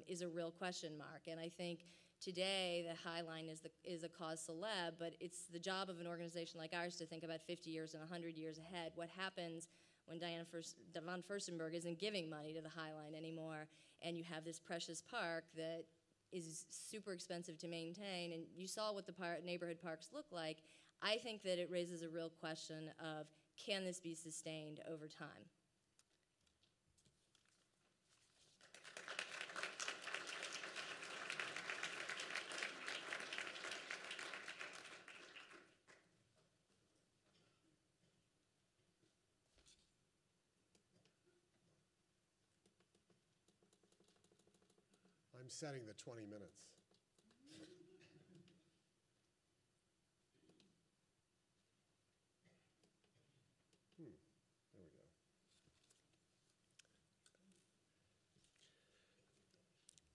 is a real question mark. And I think today the High Line is a cause célèbre, but it's the job of an organization like ours to think about 50 years and 100 years ahead. What happens when von Furstenberg isn't giving money to the High Line anymore, and you have this precious park that is super expensive to maintain, and you saw what the neighborhood parks look like. I think that it raises a real question of, can this be sustained over time? I'm setting the 20 minutes.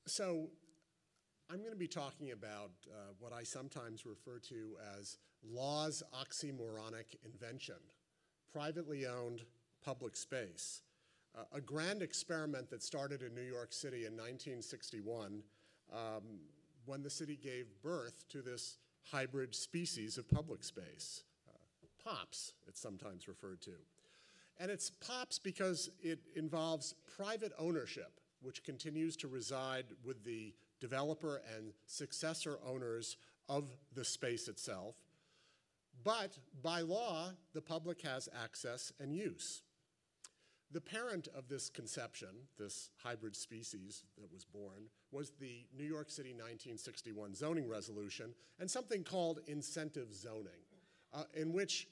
So I'm going to be talking about what I sometimes refer to as law's oxymoronic invention, privately owned public space, a grand experiment that started in New York City in 1961 when the city gave birth to this hybrid species of public space, POPs, it's sometimes referred to. And it's POPs because it involves private ownership, which continues to reside with the developer and successor owners of the space itself. But by law, the public has access and use. The parent of this conception, this hybrid species that was born, was the New York City 1961 zoning resolution and something called incentive zoning, in which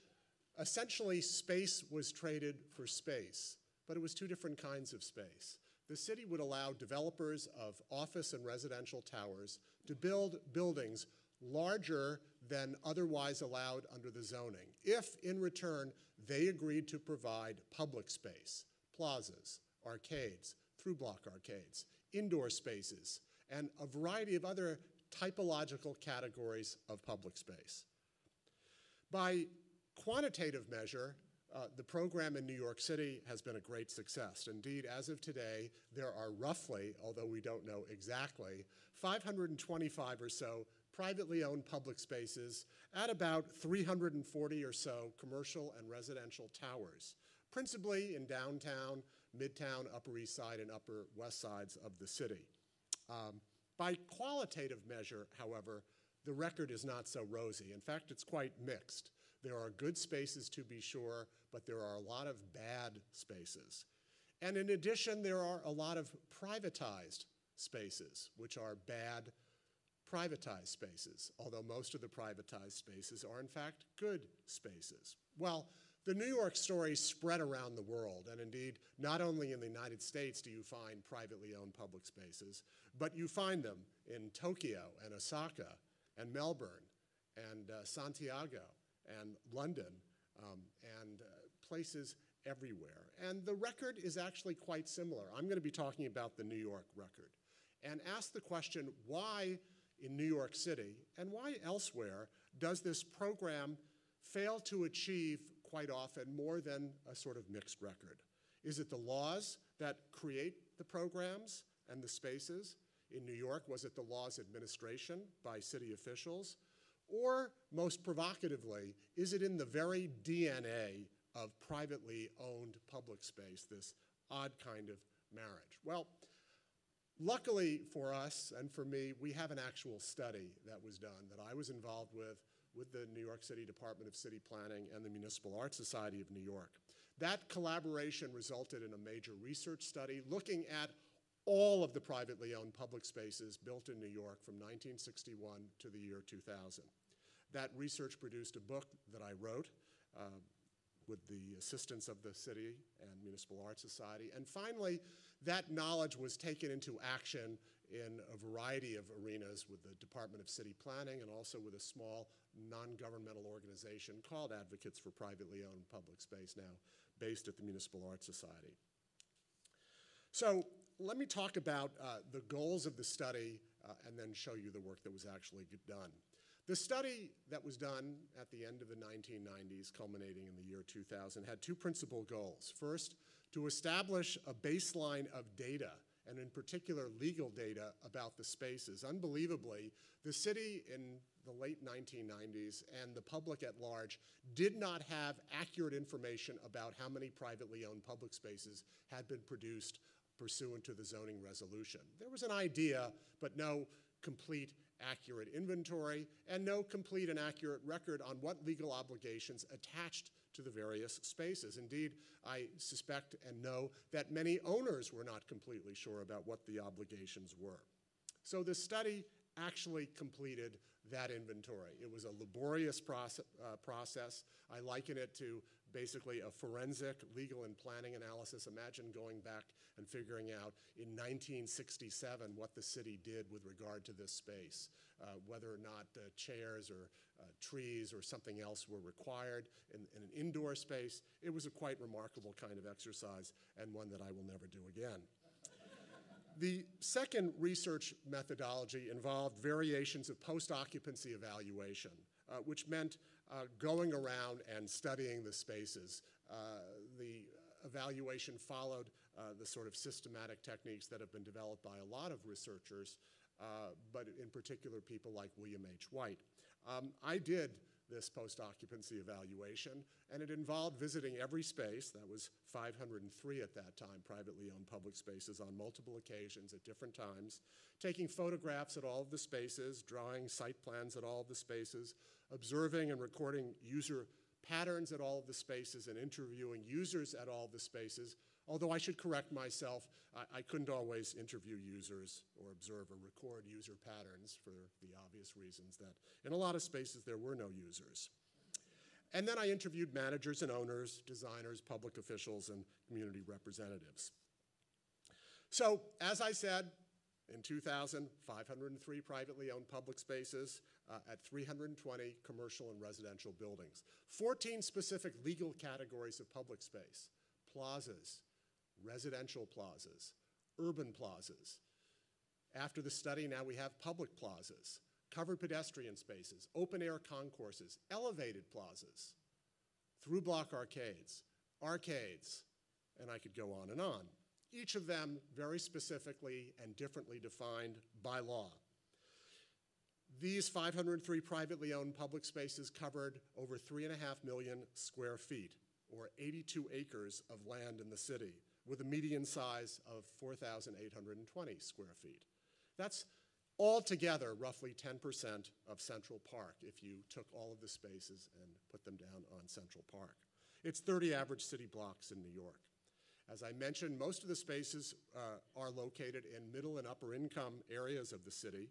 essentially space was traded for space, but it was two different kinds of space. The city would allow developers of office and residential towers to build buildings larger than otherwise allowed under the zoning, if in return they agreed to provide public space, plazas, arcades, through-block arcades, indoor spaces, and a variety of other typological categories of public space. By quantitative measure, the program in New York City has been a great success. Indeed, as of today, there are roughly, although we don't know exactly, 525 or so privately owned public spaces at about 340 or so commercial and residential towers, principally in downtown, midtown, Upper East Side, and Upper West Sides of the city. By qualitative measure, however, the record is not so rosy. In fact, it's quite mixed. There are good spaces, to be sure, but there are a lot of bad spaces. And in addition, there are a lot of privatized spaces, which are bad privatized spaces, although most of the privatized spaces are, in fact, good spaces. Well, the New York story spread around the world, and indeed, not only in the United States do you find privately owned public spaces, but you find them in Tokyo and Osaka and Melbourne and Santiago and London, and places everywhere. And the record is actually quite similar. I'm going to be talking about the New York record and ask the question, why in New York City and why elsewhere does this program fail to achieve quite often more than a sort of mixed record? Is it the laws that create the programs and the spaces? In New York, was it the law's administration by city officials? Or, most provocatively, is it in the very DNA of privately owned public space, this odd kind of marriage? Well, luckily for us and for me, we have an actual study that was done that I was involved with the New York City Department of City Planning and the Municipal Art Society of New York. That collaboration resulted in a major research study looking at all of the privately owned public spaces built in New York from 1961 to the year 2000. That research produced a book that I wrote with the assistance of the City and Municipal Art Society. And finally, that knowledge was taken into action in a variety of arenas with the Department of City Planning and also with a small non-governmental organization called Advocates for Privately Owned Public Space, now based at the Municipal Art Society. So let me talk about the goals of the study and then show you the work that was actually done. The study that was done at the end of the 1990s, culminating in the year 2000, had two principal goals. First, to establish a baseline of data, and in particular legal data about the spaces. Unbelievably, the city in the late 1990s and the public at large did not have accurate information about how many privately owned public spaces had been produced pursuant to the zoning resolution. There was an idea, but no complete accurate inventory and no complete and accurate record on what legal obligations attached to the various spaces. Indeed, I suspect and know that many owners were not completely sure about what the obligations were. So the study actually completed that inventory. It was a laborious process. I liken it to basically a forensic legal and planning analysis. Imagine going back and figuring out in 1967 what the city did with regard to this space, whether or not chairs or trees or something else were required in an indoor space. It was a quite remarkable kind of exercise and one that I will never do again. The second research methodology involved variations of post-occupancy evaluation, which meant going around and studying the spaces. The evaluation followed the sort of systematic techniques that have been developed by a lot of researchers, but in particular people like William H. White. I did this post-occupancy evaluation, and it involved visiting every space. That was 503 at that time, privately owned public spaces, on multiple occasions at different times, taking photographs at all of the spaces, drawing site plans at all of the spaces, observing and recording user patterns at all of the spaces, and interviewing users at all of the spaces. Although I should correct myself, I couldn't always interview users or observe or record user patterns for the obvious reasons that in a lot of spaces there were no users. And then I interviewed managers and owners, designers, public officials, and community representatives. So, as I said, in 2000, 503 privately owned public spaces at 320 commercial and residential buildings. 14 specific legal categories of public space: plazas, residential plazas, urban plazas. After the study, now we have public plazas, covered pedestrian spaces, open-air concourses, elevated plazas, through-block arcades, and I could go on and on. Each of them very specifically and differently defined by law. These 503 privately owned public spaces covered over 3.5 million square feet, or 82 acres of land in the city, with a median size of 4,820 square feet. That's altogether roughly 10% of Central Park if you took all of the spaces and put them down on Central Park. It's 30 average city blocks in New York. As I mentioned, most of the spaces are located in middle and upper income areas of the city,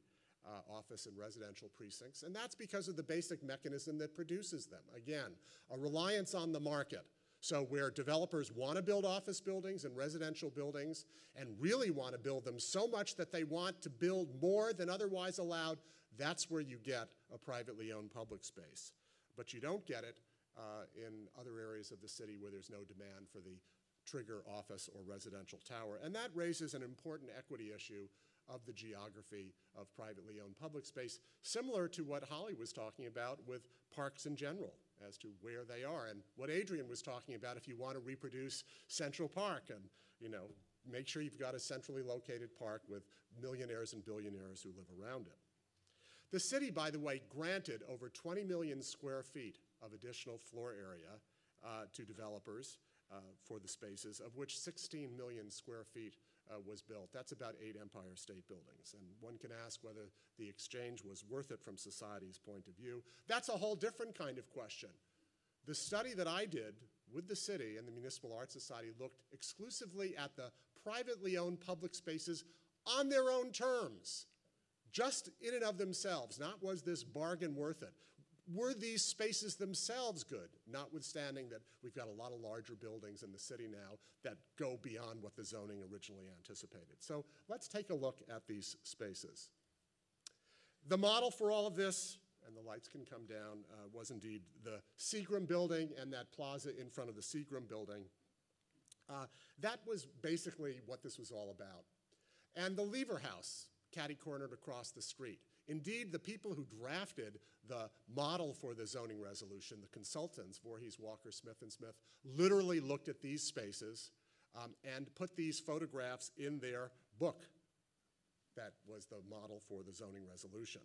office and residential precincts, and that's because of the basic mechanism that produces them. Again, a reliance on the market. So where developers want to build office buildings and residential buildings and really want to build them so much that they want to build more than otherwise allowed, that's where you get a privately owned public space. But you don't get it in other areas of the city where there's no demand for the trigger office or residential tower. And that raises an important equity issue of the geography of privately owned public space, similar to what Holly was talking about with parks in general, as to where they are, and what Adrian was talking about if you want to reproduce Central Park and, make sure you've got a centrally located park with millionaires and billionaires who live around it. The city, by the way, granted over 20 million square feet of additional floor area to developers for the spaces, of which 16 million square feet was built. That's about 8 Empire State Buildings. And one can ask whether the exchange was worth it from society's point of view. That's a whole different kind of question. The study that I did with the city and the Municipal Art Society looked exclusively at the privately owned public spaces on their own terms, just in and of themselves. Not was this bargain worth it. Were these spaces themselves good, notwithstanding that we've got a lot of larger buildings in the city now that go beyond what the zoning originally anticipated. So let's take a look at these spaces. The model for all of this, and the lights can come down, was indeed the Seagram building and that plaza in front of the Seagram building. That was basically what this was all about. And the Lever House, catty-cornered across the street. Indeed, the people who drafted the model for the zoning resolution, the consultants, Voorhees, Walker, Smith & Smith, literally looked at these spaces and put these photographs in their book. That was the model for the zoning resolution.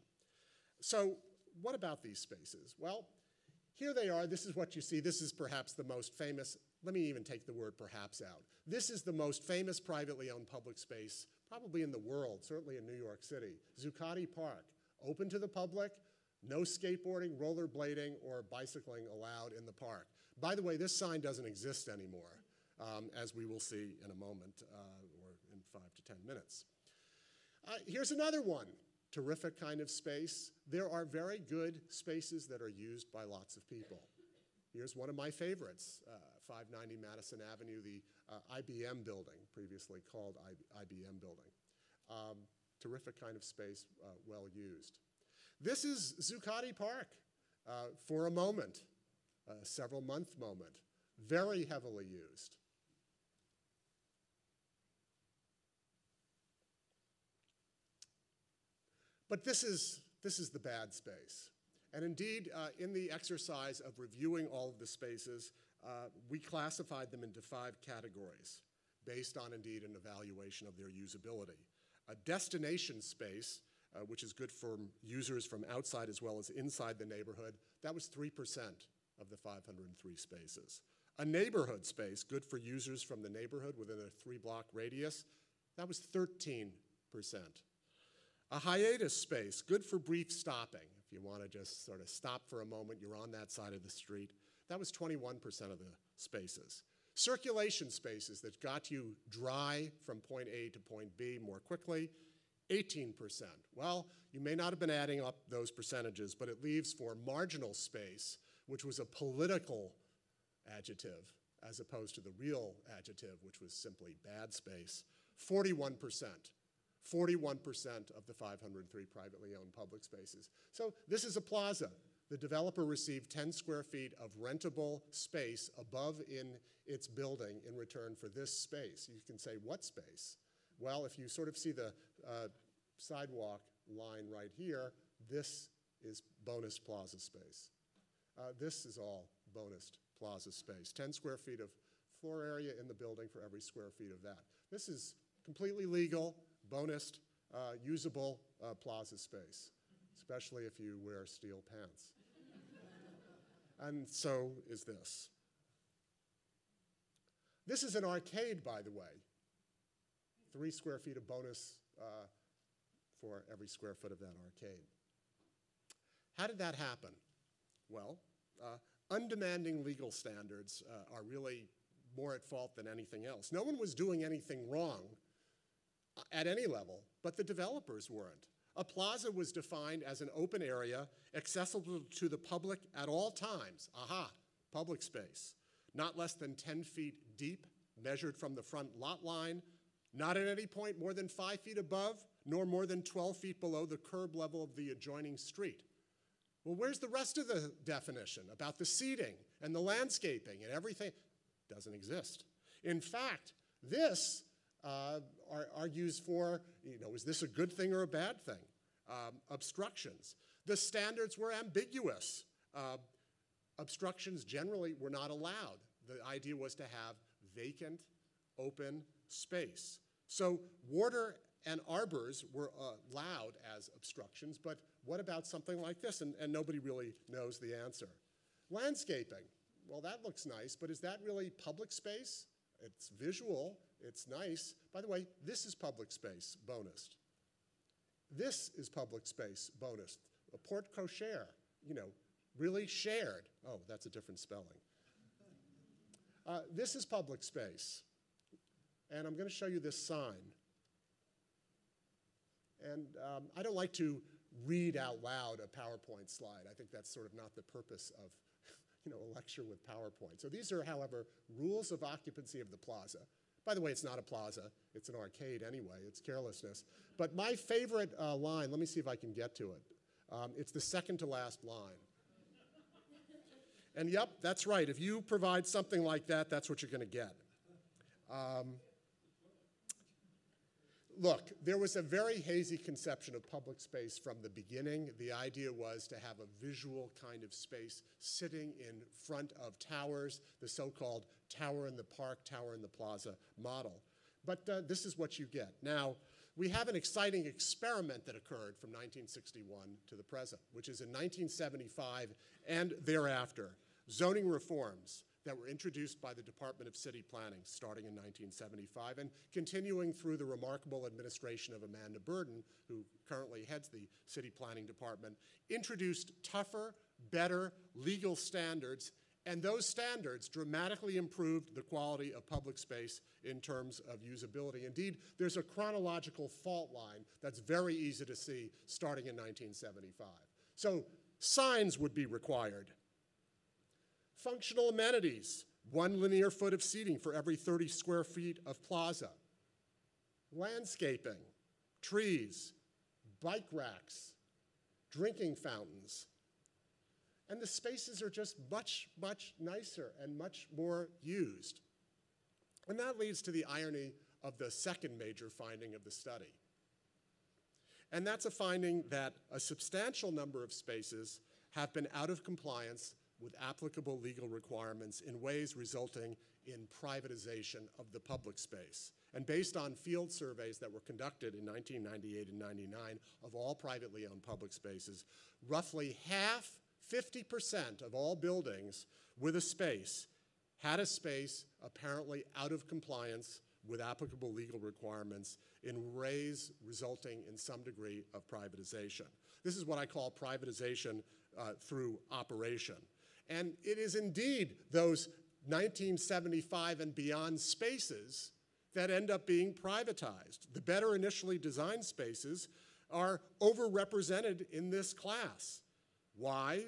So what about these spaces? Well, here they are. This is what you see. This is perhaps the most famous. Let me even take the word perhaps out. This is the most famous privately owned public space probably in the world, certainly in New York City. Zuccotti Park, open to the public, no skateboarding, rollerblading, or bicycling allowed in the park. By the way, this sign doesn't exist anymore, as we will see in a moment, or in 5 to 10 minutes. Here's another one, terrific kind of space. There are very good spaces that are used by lots of people. Here's one of my favorites, 590 Madison Avenue, the IBM building, previously called IBM building. Terrific kind of space, well used. This is Zuccotti Park for a moment, a several-month moment, very heavily used. But this is the bad space. And indeed, in the exercise of reviewing all of the spaces, we classified them into 5 categories based on, indeed, an evaluation of their usability. A destination space, which is good for users from outside as well as inside the neighborhood, that was 3% of the 503 spaces. A neighborhood space, good for users from the neighborhood within a 3-block radius, that was 13%. A hiatus space, good for brief stopping. If you want to just sort of stop for a moment, you're on that side of the street. That was 21% of the spaces. Circulation spaces that got you dry from point A to point B more quickly, 18%. Well, you may not have been adding up those percentages, but it leaves for marginal space, which was a political adjective as opposed to the real adjective, which was simply bad space, 41%. 41% of the 503 privately owned public spaces. So this is a plaza. The developer received 10 square feet of rentable space above in its building in return for this space. You can say, what space? Well, if you sort of see the sidewalk line right here, this is bonus plaza space. This is all bonus plaza space. 10 square feet of floor area in the building for every square feet of that. This is completely legal, bonus, usable plaza space, especially if you wear steel pants. And so is this. This is an arcade, by the way. 3 square feet of bonus for every square foot of that arcade. How did that happen? Well, undemanding legal standards are really more at fault than anything else. No one was doing anything wrong at any level, but the developers weren't. A plaza was defined as an open area accessible to the public at all times. Aha, public space. Not less than 10 feet deep, measured from the front lot line, not at any point more than 5 feet above, nor more than 12 feet below the curb level of the adjoining street. Well, where's the rest of the definition about the seating and the landscaping and everything? Doesn't exist. In fact, this argues for, is this a good thing or a bad thing? Obstructions. The standards were ambiguous. Obstructions generally were not allowed. The idea was to have vacant, open space. So water and arbors were allowed as obstructions, but what about something like this? And nobody really knows the answer. Landscaping. Well, that looks nice, but is that really public space? It's visual, it's nice. By the way, this is public space, bonus. This is public space, bonus. A porte cochere, really shared. Oh, that's a different spelling. This is public space. And I'm going to show you this sign. And I don't like to read out loud a PowerPoint slide. I think that's sort of not the purpose of a lecture with PowerPoint. So these are, however, rules of occupancy of the plaza. By the way, it's not a plaza. It's an arcade anyway. It's carelessness. But my favorite line, let me see if I can get to it. It's the second to last line. And yep, that's right. If you provide something like that, that's what you're going to get. Look, there was a very hazy conception of public space from the beginning. The idea was to have a visual kind of space sitting in front of towers, the so-called tower in the park, tower in the plaza model. But this is what you get. Now, we have an exciting experiment that occurred from 1961 to the present, which is in 1975 and thereafter, zoning reforms that were introduced by the Department of City Planning starting in 1975 and continuing through the remarkable administration of Amanda Burden, who currently heads the City Planning Department, introduced tougher, better legal standards, and those standards dramatically improved the quality of public space in terms of usability. Indeed, there's a chronological fault line that's very easy to see starting in 1975. So signs would be required. Functional amenities, 1 linear foot of seating for every 30 square feet of plaza. Landscaping, trees, bike racks, drinking fountains. And the spaces are just much, much nicer and much more used. And that leads to the irony of the second major finding of the study. And that's a finding that a substantial number of spaces have been out of compliance with applicable legal requirements in ways resulting in privatization of the public space. And based on field surveys that were conducted in 1998 and 99 of all privately owned public spaces, roughly half, 50% of all buildings with a space had a space apparently out of compliance with applicable legal requirements in ways resulting in some degree of privatization. This is what I call privatization through operation. And it is indeed those 1975 and beyond spaces that end up being privatized. The better initially designed spaces are overrepresented in this class. Why?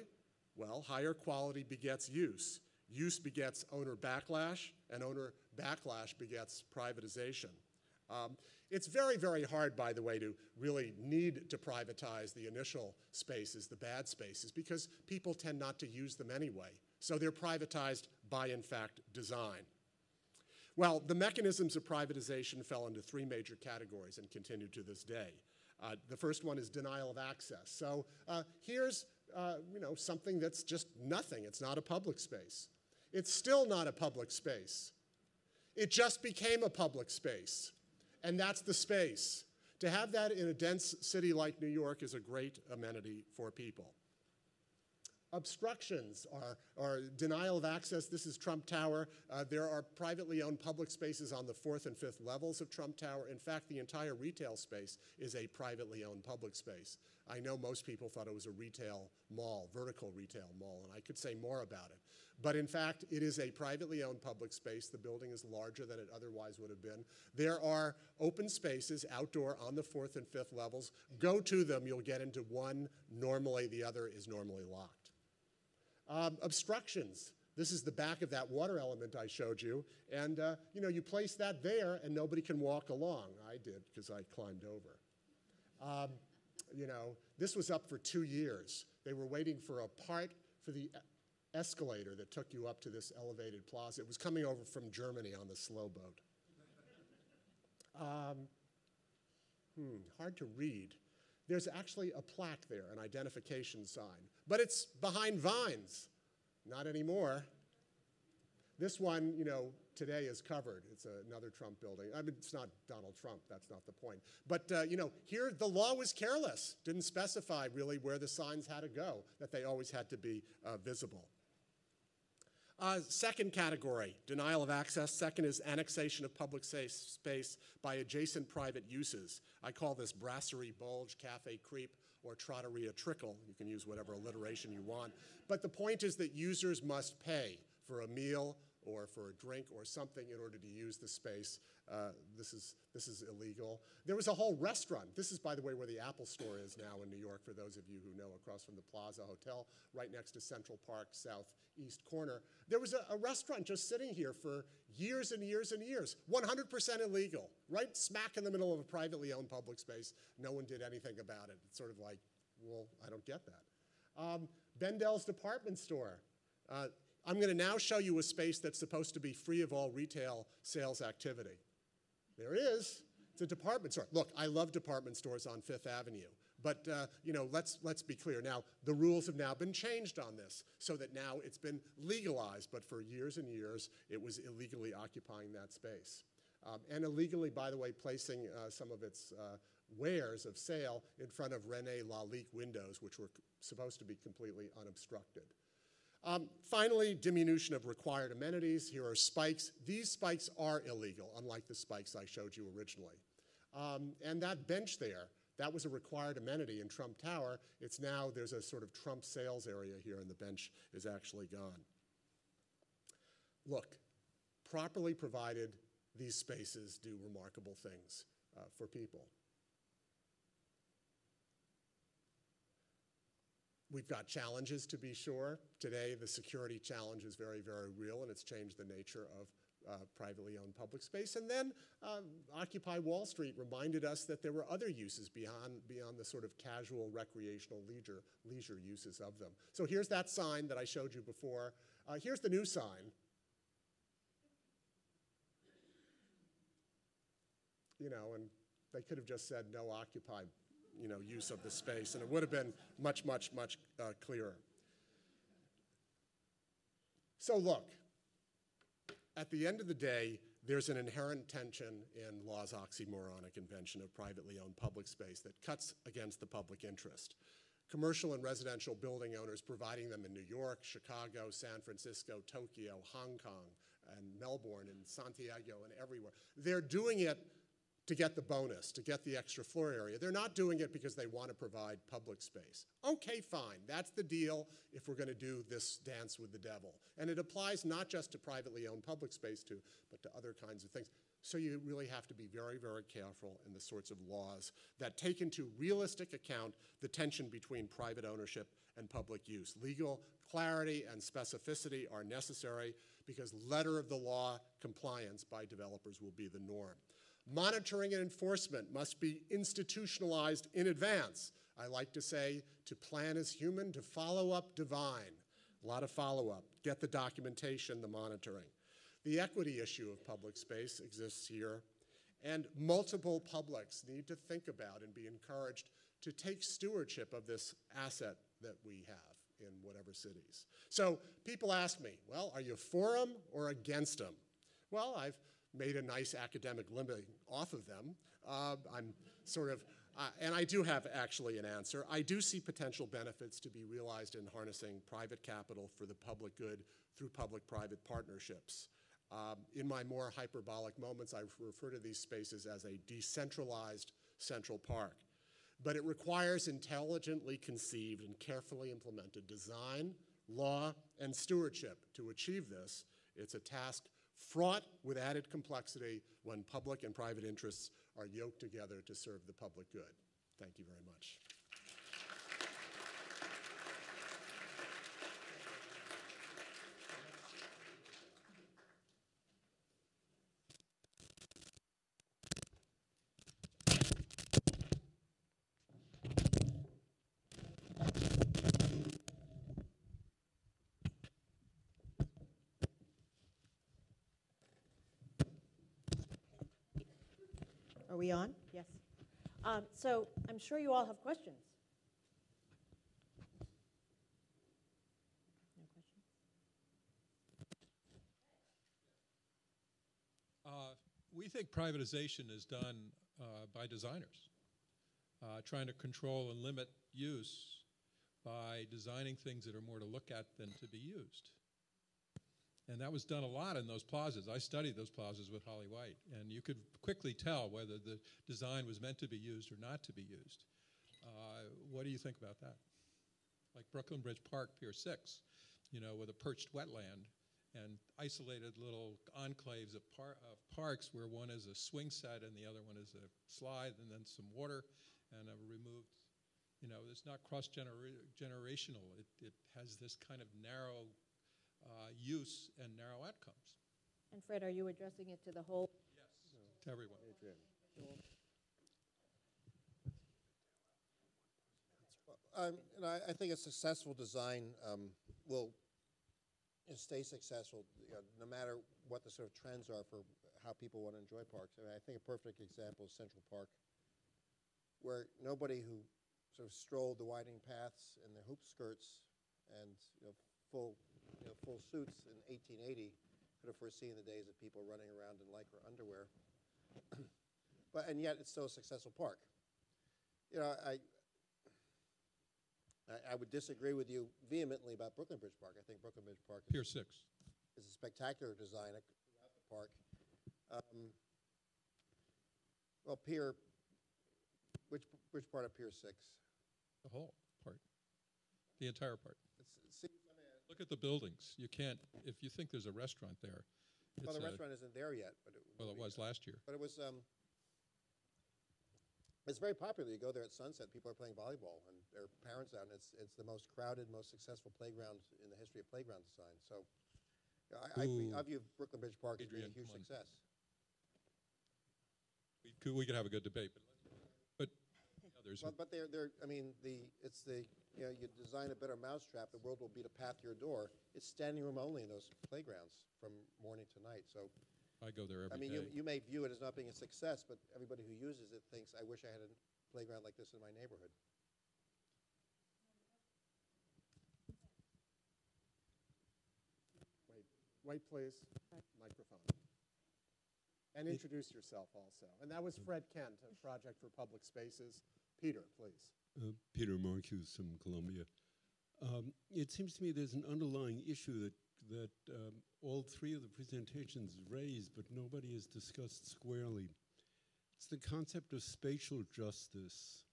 Well, higher quality begets use. Use begets owner backlash, and owner backlash begets privatization. It's very, very hard, by the way, to really need to privatize the initial spaces, the bad spaces, because people tend not to use them anyway. So they're privatized by, in fact, design. Well, the mechanisms of privatization fell into three major categories and continue to this day. The first one is denial of access. So here's something that's just nothing. It's not a public space. It's still not a public space. It just became a public space. And that's the space. To have that in a dense city like New York is a great amenity for people. Obstructions are denial of access. This is Trump Tower. There are privately owned public spaces on the 4th and 5th levels of Trump Tower. In fact, the entire retail space is a privately owned public space. I know most people thought it was a retail mall, vertical retail mall, and I could say more about it. But in fact, it is a privately owned public space. The building is larger than it otherwise would have been. There are open spaces outdoor on the 4th and 5th levels. Go to them, you'll get into one. Normally, the other is normally locked. Obstructions. This is the back of that water element I showed you. And you place that there and nobody can walk along. I did because I climbed over. This was up for 2 years. They were waiting for a part for the escalator that took you up to this elevated plaza. It was coming over from Germany on the slow boat. Hard to read. There's actually a plaque there, an identification sign. But it's behind vines. Not anymore. This one, today is covered. It's another Trump building. I mean, it's not Donald Trump. That's not the point. But, here the law was careless. Didn't specify really where the signs had to go, that they always had to be visible. Second category, denial of access. Second is annexation of public space by adjacent private uses. I call this brasserie bulge, cafe creep, or trotteria trickle. You can use whatever alliteration you want. But the point is that users must pay for a meal or for a drink or something in order to use the space. This is illegal. There was a whole restaurant. This is, by the way, where the Apple store is now in New York, for those of you who know, across from the Plaza Hotel, right next to Central Park, southeast corner. There was a restaurant just sitting here for years and years and years, 100% illegal, right smack in the middle of a privately owned public space. No one did anything about it. It's sort of like, well, I don't get that. Bendel's department store. I'm going to now show you a space that's supposed to be free of all retail sales activity. There it is. It's a department store. Look, I love department stores on Fifth Avenue. But let's be clear. Now, the rules have now been changed on this so that now it's been legalized. But for years and years, it was illegally occupying that space. And illegally, by the way, placing some of its wares of sale in front of René Lalique windows, which were supposed to be completely unobstructed. Finally, diminution of required amenities. Here are spikes. These spikes are illegal, unlike the spikes I showed you originally. And that bench there, that was a required amenity in Trump Tower. It's now, there's a sort of Trump sales area here, and the bench is actually gone. Look, properly provided, these spaces do remarkable things for people. We've got challenges, to be sure. Today, the security challenge is very, very real, and it's changed the nature of privately owned public space. And then Occupy Wall Street reminded us that there were other uses beyond the sort of casual, recreational, leisure uses of them. So here's that sign that I showed you before. Here's the new sign. And they could have just said no Occupy use of the space, and it would have been much, much, much clearer. So look, at the end of the day, there's an inherent tension in law's oxymoronic invention of privately owned public space that cuts against the public interest. Commercial and residential building owners providing them in New York, Chicago, San Francisco, Tokyo, Hong Kong, and Melbourne, and Santiago, and everywhere. They're doing it to get the bonus, to get the extra floor area. They're not doing it because they want to provide public space. Okay, fine, that's the deal if we're going to do this dance with the devil. And it applies not just to privately owned public space too, but to other kinds of things. So you really have to be very, very careful in the sorts of laws that take into realistic account the tension between private ownership and public use. Legal clarity and specificity are necessary because letter of the law compliance by developers will be the norm. Monitoring and enforcement must be institutionalized in advance. I like to say, to plan is human, to follow up divine. A lot of follow-up. Get the documentation, the monitoring. The equity issue of public space exists here, and multiple publics need to think about and be encouraged to take stewardship of this asset that we have in whatever cities. So people ask me, well, are you for them or against them? Well, I've made a nice academic living off of them. I'm sort of, and I do have actually an answer. I do see potential benefits to be realized in harnessing private capital for the public good through public-private partnerships. In my more hyperbolic moments, I refer to these spaces as a decentralized Central Park. But it requires intelligently conceived and carefully implemented design, law, and stewardship. To achieve this, it's a task fraught with added complexity when public and private interests are yoked together to serve the public good. Thank you very much. Are we on? Yes. So I'm sure you all have questions. No questions? We think privatization is done by designers, trying to control and limit use by designing things that are more to look at than to be used. And that was done a lot in those plazas. I studied those plazas with Holly White, and you could quickly tell whether the design was meant to be used or not to be used. What do you think about that? Like Brooklyn Bridge Park, Pier 6, with a perched wetland and isolated little enclaves of parks where one is a swing set and the other one is a slide and then some water and a removed, it's not cross-generational. It has this kind of narrow use and narrow outcomes. And Fred, are you addressing it to the whole? Yes, to everyone. I think a successful design will stay successful, no matter what the sort of trends are for how people want to enjoy parks. I mean, I think a perfect example is Central Park, where nobody who sort of strolled the winding paths in their hoop skirts and full suits in 1880 could have foreseen the days of people running around in lycra underwear. And yet it's still a successful park. I would disagree with you vehemently about Brooklyn Bridge Park. I think Brooklyn Bridge Park Pier 6 is a spectacular design throughout the park. Well, which part of Pier 6? The whole part, the entire part. Look at the buildings. You can't, if you think there's a restaurant there. Well, the restaurant isn't there yet. But it was last year. But it was, it's very popular. You go there at sunset, people are playing volleyball, and there are parents out, and it's the most crowded, most successful playground in the history of playground design. So I view Brooklyn Bridge Park as being a huge success. We could have a good debate, but others. But you design a better mousetrap, the world will beat a path to your door. It's standing room only in those playgrounds from morning to night. So I go there every day. You may view it as not being a success, but everybody who uses it thinks, I wish I had playground like this in my neighborhood. Wait, please. Microphone. And introduce yourself also. And that was Fred Kent, a Project for Public Spaces. Peter, please. Peter Marcuse from Columbia. It seems to me there's an underlying issue that all three of the presentations raised, but nobody has discussed squarely. It's the concept of spatial justice.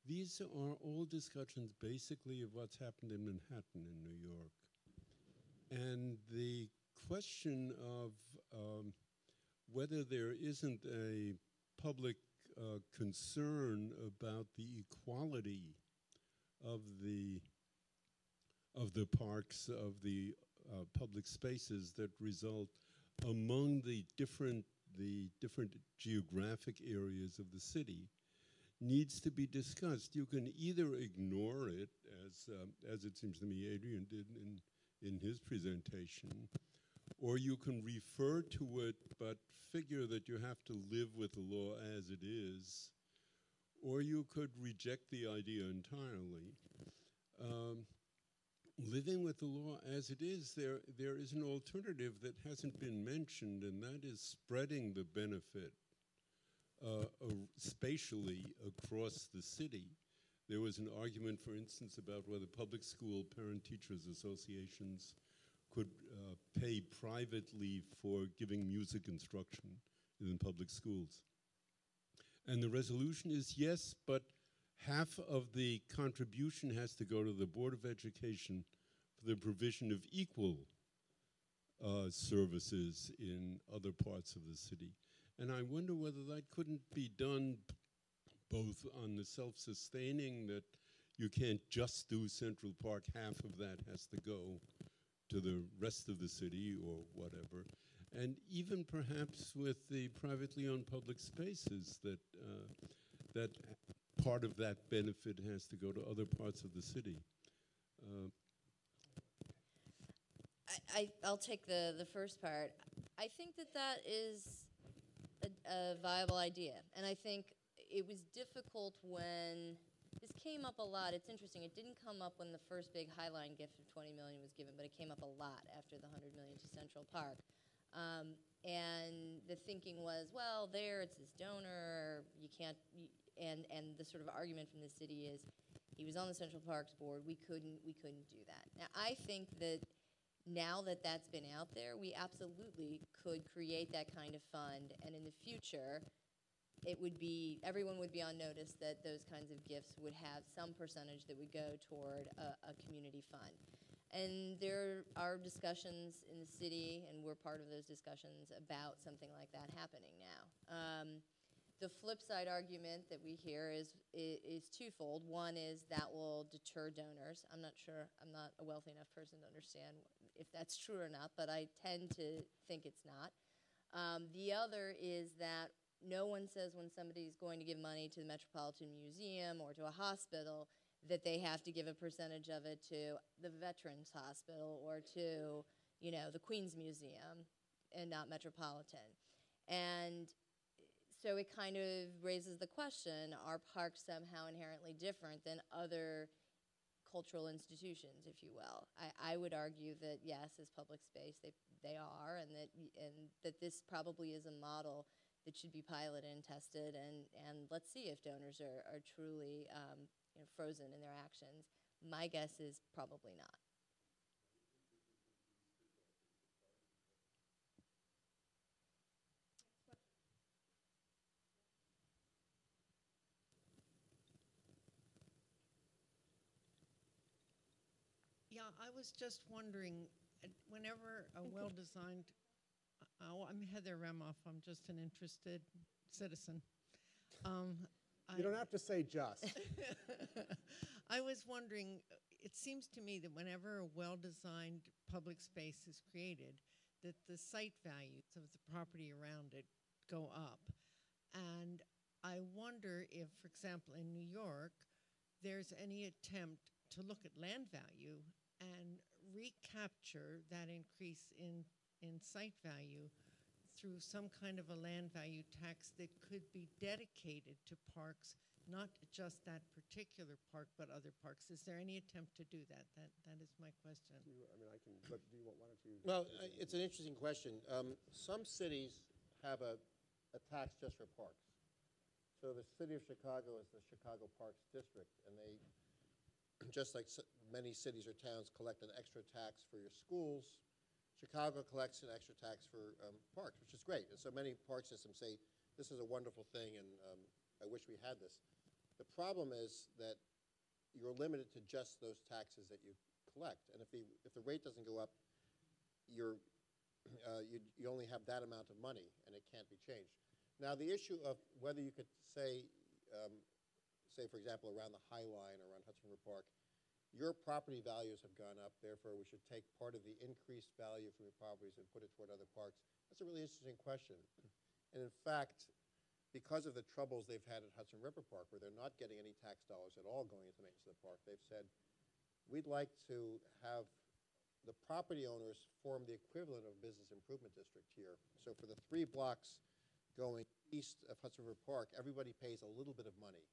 These are all discussions basically of what's happened in Manhattan in New York. And the question of whether there isn't a public concern about the equality of the parks, of the public spaces that result among the different geographic areas of the city needs to be discussed. You can either ignore it, as it seems to me Adrian did in his presentation, or you can refer to it but figure that you have to live with the law as it is, or you could reject the idea entirely. Living with the law as it is, there is an alternative that hasn't been mentioned, and that is spreading the benefit spatially across the city. There was an argument, for instance, about whether public school parent-teachers associations could pay privately for giving music instruction in public schools. And the resolution is yes, but half of the contribution has to go to the Board of Education for the provision of equal services in other parts of the city. And I wonder whether that couldn't be done both on the self-sustaining, that you can't just do Central Park, half of that has to go to the rest of the city or whatever, and even perhaps with the privately owned public spaces, that part of that benefit has to go to other parts of the city. I'll take the first part. I think that is a viable idea, and I think it was difficult when this came up a lot. It's interesting. It didn't come up when the first big Highline gift of $20 million was given, but it came up a lot after the $100 million to Central Park. And the thinking was, well, there it's this donor. You can't. And the sort of argument from the city is, he was on the Central Parks board. We couldn't do that. Now I think that now that that's been out there, we absolutely could create that kind of fund, and in the future, everyone would be on notice that those kinds of gifts would have some percentage that would go toward a community fund. And there are discussions in the city, and we're part of those discussions about something like that happening now. The flip side argument that we hear is twofold. One is that will deter donors. I'm not sure. I'm not a wealthy enough person to understand if that's true or not, but I tend to think it's not. The other is that no one says when somebody's going to give money to the Metropolitan Museum or to a hospital that they have to give a percentage of it to the Veterans Hospital or to, the Queens Museum and not Metropolitan. And so it kind of raises the question, are parks somehow inherently different than other cultural institutions, if you will? I would argue that yes, as public space, they are, and that this probably is a model that should be piloted and tested, and let's see if donors are truly frozen in their actions. My guess is probably not. Yeah, I was just wondering, whenever a well-designed, I'm Heather Remoff, I'm just an interested citizen. You don't have to say just. I was wondering, it seems to me that whenever a well-designed public space is created, that the site values of the property around it go up. And I wonder if, for example, in New York, there's any attempt to look at land value and recapture that increase in site value through some kind of a land value tax that could be dedicated to parks not just that particular park, but other parks. Is there any attempt to do that? That is my question. I can, but why don't you? Well, it's an interesting question. Some cities have a tax just for parks. So the city of Chicago is the Chicago Parks District, and they, just like many cities or towns, collect an extra tax for your schools. Chicago collects an extra tax for parks, which is great. And so many park systems say, this is a wonderful thing, and I wish we had this. The problem is that you're limited to just those taxes that you collect. And if the rate doesn't go up, you only have that amount of money, and it can't be changed. Now, the issue of whether you could say, for example, around the High Line or around Hudson River Park, your property values have gone up, therefore we should take part of the increased value from your properties and put it toward other parks. That's a really interesting question. And in fact, because of the troubles they've had at Hudson River Park, where they're not getting any tax dollars at all going into maintenance of the park, they've said, we'd like to have the property owners form the equivalent of a business improvement district here. So for the 3 blocks going east of Hudson River Park, everybody pays a little bit of money,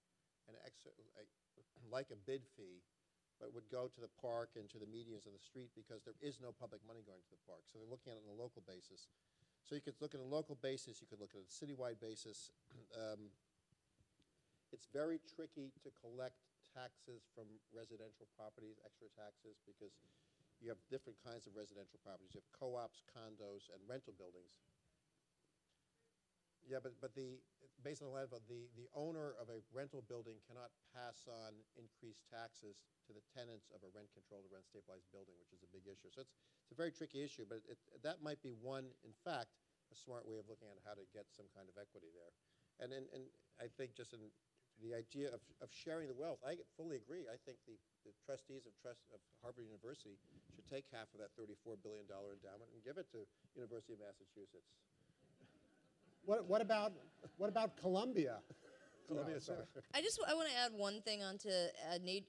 like a bid fee, but would go to the park and to the medians of the street because there is no public money going to the park. So they're looking at it on a local basis. So you could look at a local basis, you could look at a citywide basis. It's very tricky to collect taxes from residential properties, extra taxes, because you have different kinds of residential properties. You have co-ops, condos, and rental buildings. Yeah, but based on the land, the owner of a rental building cannot pass on increased taxes to the tenants of a rent-controlled or rent-stabilized building, which is a big issue. So it's a very tricky issue, but that might be one, in fact, a smart way of looking at how to get some kind of equity there. And I think just in the idea of sharing the wealth, I fully agree. I think the trustees of Harvard University should take half of that $34 billion endowment and give it to University of Massachusetts. What about Columbia? Columbia, sorry. I want to add one thing onto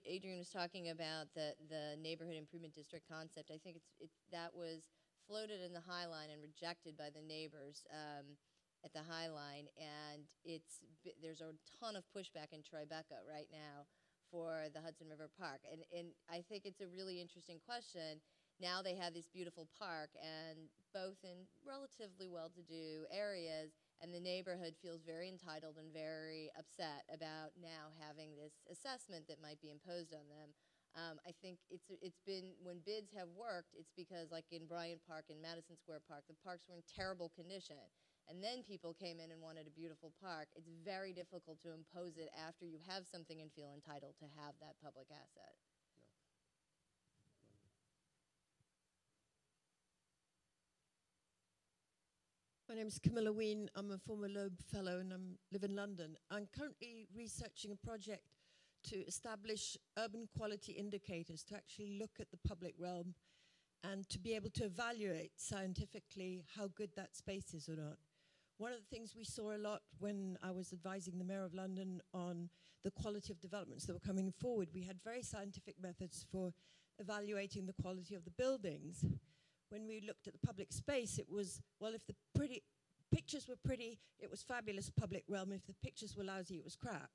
Adrian was talking about the neighborhood improvement district concept. I think that was floated in the High Line and rejected by the neighbors at the High Line, and there's a ton of pushback in Tribeca right now for the Hudson River Park, and I think it's a really interesting question. Now they have this beautiful park, and both in relatively well-to-do areas, and the neighborhood feels very entitled and very upset about now having this assessment that might be imposed on them. I think it's been, when bids have worked, it's because like in Bryant Park and Madison Square Park, the parks were in terrible condition. And then people came in and wanted a beautiful park. It's very difficult to impose it after you have something and feel entitled to have that public asset. My name is Camilla Ween. I'm a former Loeb Fellow and I live in London. I'm currently researching a project to establish urban quality indicators to actually look at the public realm and to be able to evaluate scientifically how good that space is or not. One of the things we saw a lot when I was advising the Mayor of London on the quality of developments that were coming forward, we had very scientific methods for evaluating the quality of the buildings. When we looked at the public space, it was, well, if the pictures were pretty, it was fabulous public realm. If the pictures were lousy, it was crap.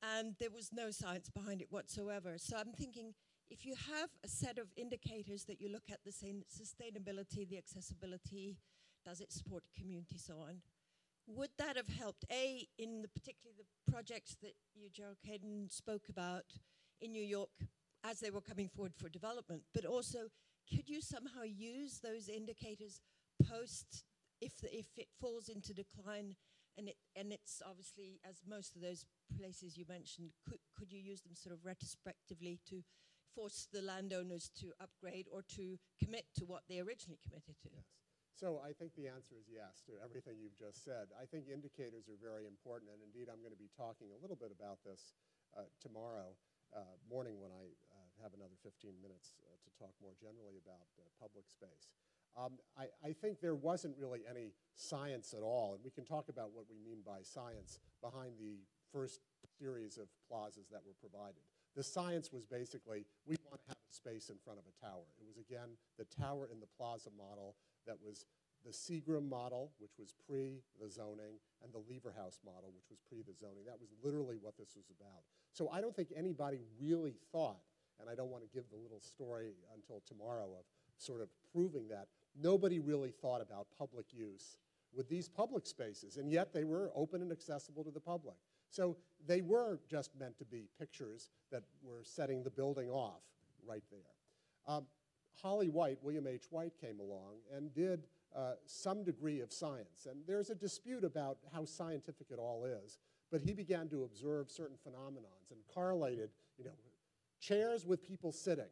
And there was no science behind it whatsoever. So I'm thinking, if you have a set of indicators that you look at, the sustainability, the accessibility, does it support the community, so on, would that have helped, A, in particularly the projects that you, Gerald Caden, spoke about in New York as they were coming forward for development, but also, could you somehow use those indicators post, if it falls into decline, and it's obviously, as most of those places you mentioned, could you use them sort of retrospectively to force the landowners to upgrade or to commit to what they originally committed to? Yes. So I think the answer is yes to everything you've just said. I think indicators are very important, and indeed I'm going to be talking a little bit about this tomorrow morning when I have another 15 minutes to talk more generally about public space. I think there wasn't really any science at all, and we can talk about what we mean by science behind the first series of plazas that were provided. The science was basically, we want to have a space in front of a tower. It was, again, the tower in the plaza model that was the Seagram model, which was pre the zoning, and the Lever House model, which was pre the zoning. That was literally what this was about. So I don't think anybody really thought, and I don't want to give the little story until tomorrow of sort of proving that, nobody really thought about public use with these public spaces, and yet they were open and accessible to the public. So they were just meant to be pictures that were setting the building off right there. Holly White, William H. White, came along and did some degree of science. And there's a dispute about how scientific it all is, but he began to observe certain phenomenons and correlated, chairs with people sitting,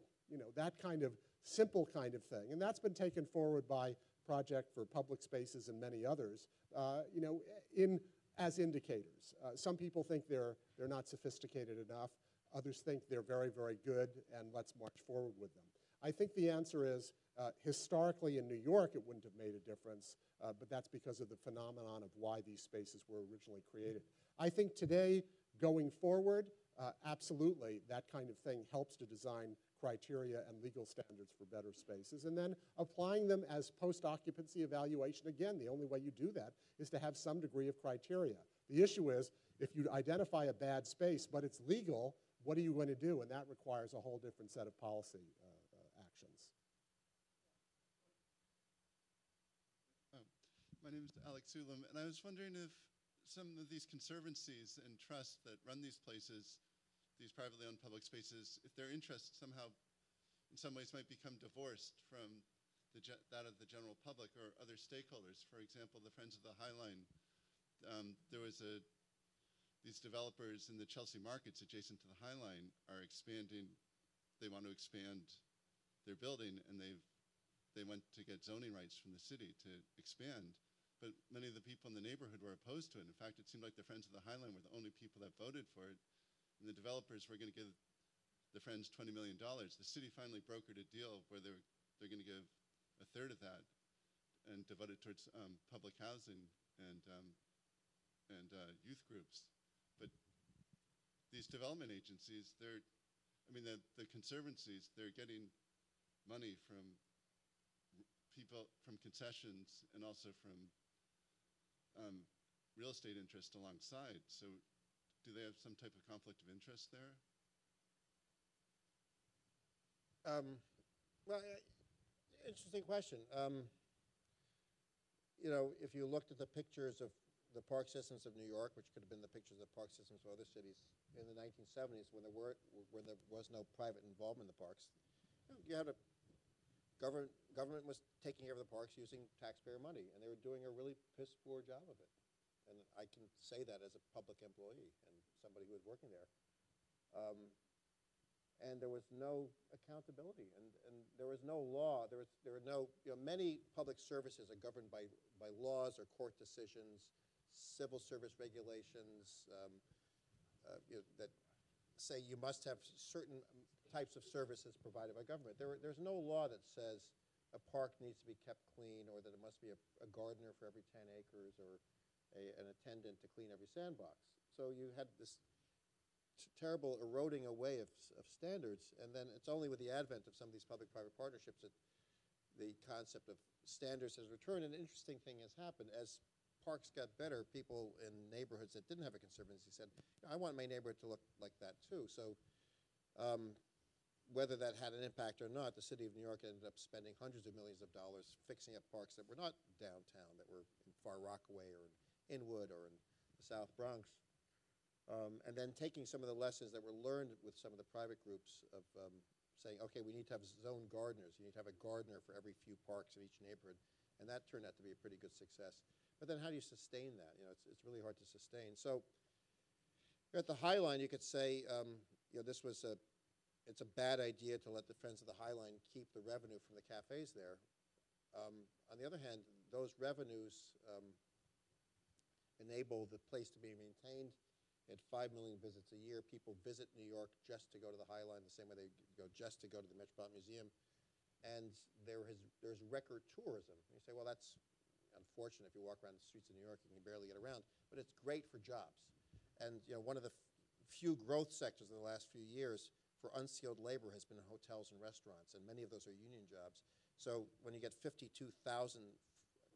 that kind of simple kind of thing. And that's been taken forward by Project for Public Spaces and many others, as indicators. Some people think they're not sophisticated enough. Others think they're very, very good, and let's march forward with them. I think the answer is, historically in New York, it wouldn't have made a difference, but that's because of the phenomenon of why these spaces were originally created. I think today, going forward, absolutely, that kind of thing helps to design criteria and legal standards for better spaces, and then applying them as post-occupancy evaluation. Again, the only way you do that is to have some degree of criteria. The issue is, if you identify a bad space, but it's legal, what are you going to do? And that requires a whole different set of policy actions. My name is Alex Sulam, and I was wondering if some of these conservancies and trusts that run these places, these privately owned public spaces, if their interests somehow, in some ways, might become divorced from that of the general public or other stakeholders. For example, the Friends of the High Line. There was these developers in the Chelsea markets adjacent to the High Line are expanding. They want to expand their building, and they went to get zoning rights from the city to expand. But many of the people in the neighborhood were opposed to it. In fact, it seemed like the Friends of the High Line were the only people that voted for it. And the developers were going to give the Friends $20 million. The city finally brokered a deal where they're going to give a third of that and devote it towards public housing and youth groups. But these development agencies, the conservancies, they're getting money from people, from concessions, and also from real estate interest alongside. So do they have some type of conflict of interest there? Well, interesting question. If you looked at the pictures of the park systems of New York, which could have been the pictures of park systems of other cities in the 1970s, when there was no private involvement in the parks, you had a government was taking care of the parks using taxpayer money, and they were doing a really piss-poor job of it. And I can say that as a public employee and somebody who was working there. And there was no accountability, and there was no law. There were no, many public services are governed by laws or court decisions, civil service regulations that say you must have certain types of services provided by government. There's no law that says a park needs to be kept clean, or that it must be a gardener for every 10 acres, or an attendant to clean every sandbox. So you had this terrible eroding away of standards, and then it's only with the advent of some of these public-private partnerships that the concept of standards has returned. And an interesting thing has happened. As parks got better, people in neighborhoods that didn't have a conservancy said, I want my neighborhood to look like that too. So whether that had an impact or not, the city of New York ended up spending hundreds of millions of dollars fixing up parks that were not downtown, that were in Far Rockaway or in Inwood or in the South Bronx. And then taking some of the lessons that were learned with some of the private groups of saying, okay, we need to have zone gardeners. You need to have a gardener for every few parks in each neighborhood. And that turned out to be a pretty good success. But then how do you sustain that? It's really hard to sustain. So at the High Line, you could say, it's a bad idea to let the Friends of the High Line keep the revenue from the cafes there. On the other hand, those revenues enable the place to be maintained. It had 5 million visits a year. People visit New York just to go to the High Line, the same way they go just to go to the Metropolitan Museum. And there's record tourism. And you say, well, that's unfortunate. If you walk around the streets of New York, you can barely get around. But it's great for jobs. And one of the few growth sectors in the last few years for unskilled labor has been in hotels and restaurants, and many of those are union jobs. So when you get 52,000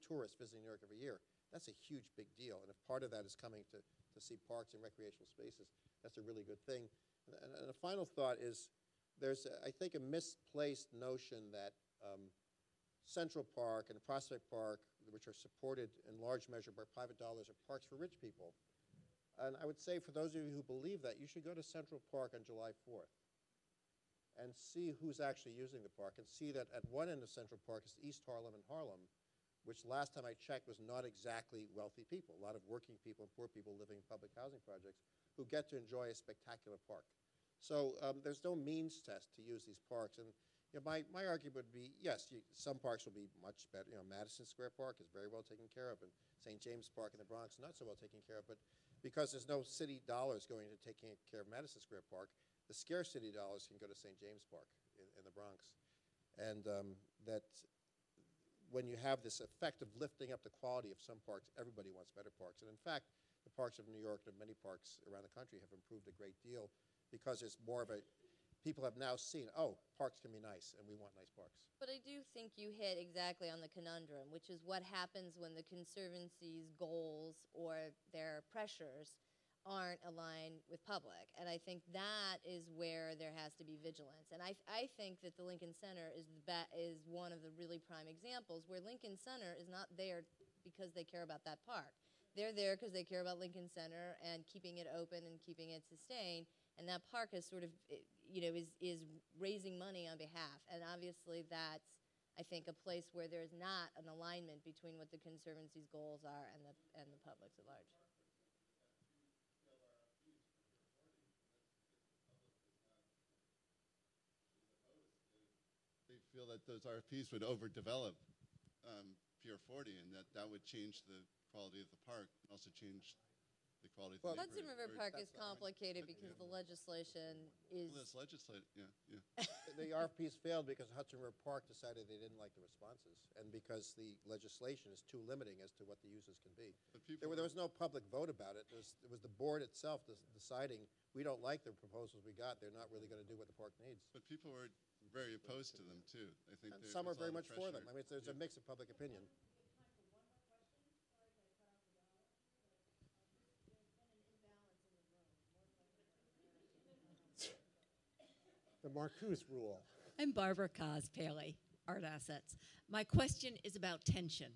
tourists visiting New York every year. That's a huge, big deal. And if part of that is coming to see parks and recreational spaces, that's a really good thing. And a final thought is there's, I think, a misplaced notion that Central Park and Prospect Park, which are supported in large measure by private dollars, are parks for rich people. And I would say for those of you who believe that, you should go to Central Park on July 4th and see who's actually using the park, and see that at one end of Central Park is East Harlem and Harlem, which last time I checked was not exactly wealthy people, a lot of working people and poor people living in public housing projects who get to enjoy a spectacular park. So there's no means test to use these parks. And you know, my argument would be, yes, some parks will be much better. You know, Madison Square Park is very well taken care of, and St. James Park in the Bronx not so well taken care of. But because there's no city dollars going to taking care of Madison Square Park, the scarce city dollars can go to St. James Park in the Bronx. And that when you have this effect of lifting up the quality of some parks, everybody wants better parks. And in fact, the parks of New York and many parks around the country have improved a great deal because it's more of a, people have now seen, oh, parks can be nice, and we want nice parks. But I do think you hit exactly on the conundrum, which is what happens when the Conservancy's goals or their pressures aren't aligned with public. And I think that is where there has to be vigilance. And I think that the Lincoln Center is one of the really prime examples where Lincoln Center is not there because they care about that park. They're there because they care about Lincoln Center and keeping it open and keeping it sustained. And that park is sort of, you know, is raising money on behalf. And obviously that's, I think, a place where there's not an alignment between what the Conservancy's goals are and the public's at large. They feel that those RFPs would overdevelop Pier 40, and that would change the quality of the park and also change the quality of the neighborhood. Hudson River Park is complicated because the legislation is... Well, it's legislated, yeah. The RFPs failed because Hudson River Park decided they didn't like the responses, and because the legislation is too limiting as to what the uses can be. There was no public vote about it. It was the board itself deciding, we don't like the proposals we got. They're not really going to do what the park needs. But people were very opposed to them, too. I think And some are very much for them. I mean, there's a mix of public opinion. The Marcuse rule. I'm Barbara Cos-Paley, Art Assets. My question is about tension.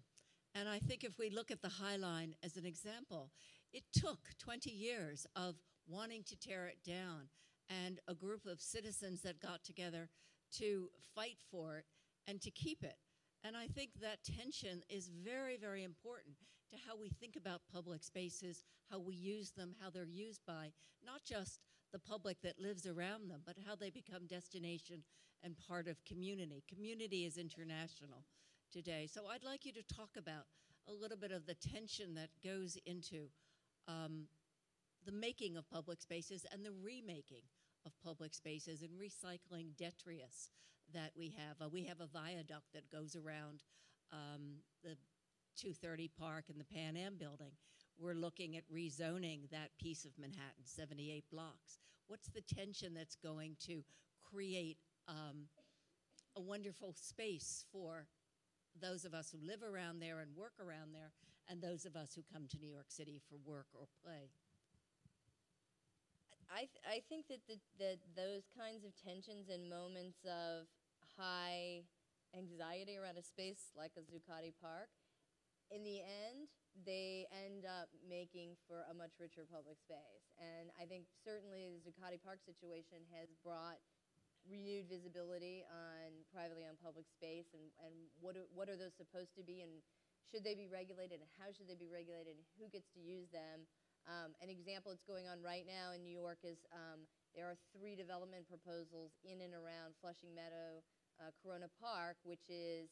And I think if we look at the High Line as an example, it took 20 years of wanting to tear it down and a group of citizens that got together to fight for it and to keep it. And I think that tension is very, very important to how we think about public spaces, how we use them, how they're used by not just the public that lives around them, but how they become destination and part of community. Community is international today. So I'd like you to talk about a little bit of the tension that goes into the making of public spaces and the remaking of public spaces and recycling detritus that we have. We have a viaduct that goes around the 230 Park and the Pan Am building. We're looking at rezoning that piece of Manhattan, 78 blocks. What's the tension that's going to create a wonderful space for those of us who live around there and work around there, and those of us who come to New York City for work or play? I think that those kinds of tensions and moments of high anxiety around a space like a Zuccotti Park, in the end, they end up making for a much richer public space. And I think certainly the Zuccotti Park situation has brought renewed visibility on privately owned public space and what are those supposed to be, and should they be regulated, and how should they be regulated, and who gets to use them. An example that's going on right now in New York is there are 3 development proposals in and around Flushing Meadows-Corona Park, which is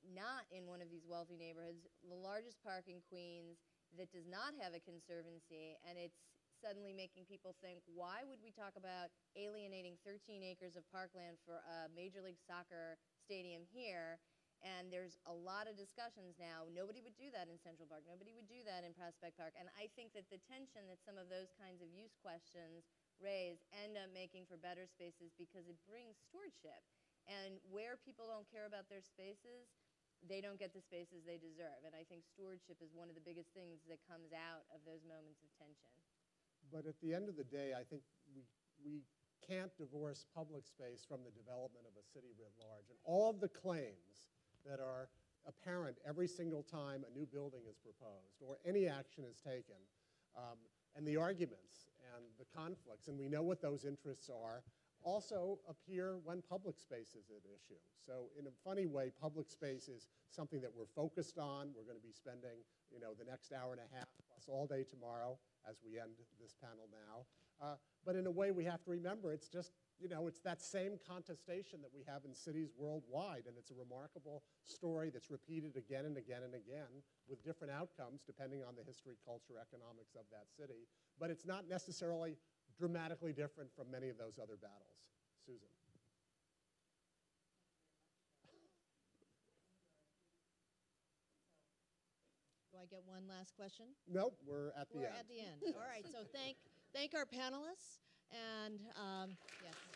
not in one of these wealthy neighborhoods, the largest park in Queens that does not have a conservancy, and it's suddenly making people think, why would we talk about alienating 13 acres of parkland for a Major League Soccer stadium here? And there's a lot of discussions now. Nobody would do that in Central Park. Nobody would do that in Prospect Park. And I think that the tension that some of those kinds of use questions raise end up making for better spaces because it brings stewardship. And where people don't care about their spaces, they don't get the spaces they deserve. And I think stewardship is one of the biggest things that comes out of those moments of tension. But at the end of the day, I think we can't divorce public space from the development of a city writ large. And all of the claims that are apparent every single time a new building is proposed or any action is taken, and the arguments and the conflicts, and we know what those interests are, also appear when public space is at issue. So in a funny way, public space is something that we're focused on. We're going to be spending, the next hour and a half plus all day tomorrow as we end this panel now. But in a way, we have to remember it's just, it's that same contestation that we have in cities worldwide, and it's a remarkable story that's repeated again and again and again with different outcomes depending on the history, culture, economics of that city. But it's not necessarily dramatically different from many of those other battles. Susan. Do I get one last question? Nope, we're at the end. We're at the end. All right, so thank our panelists, and yes.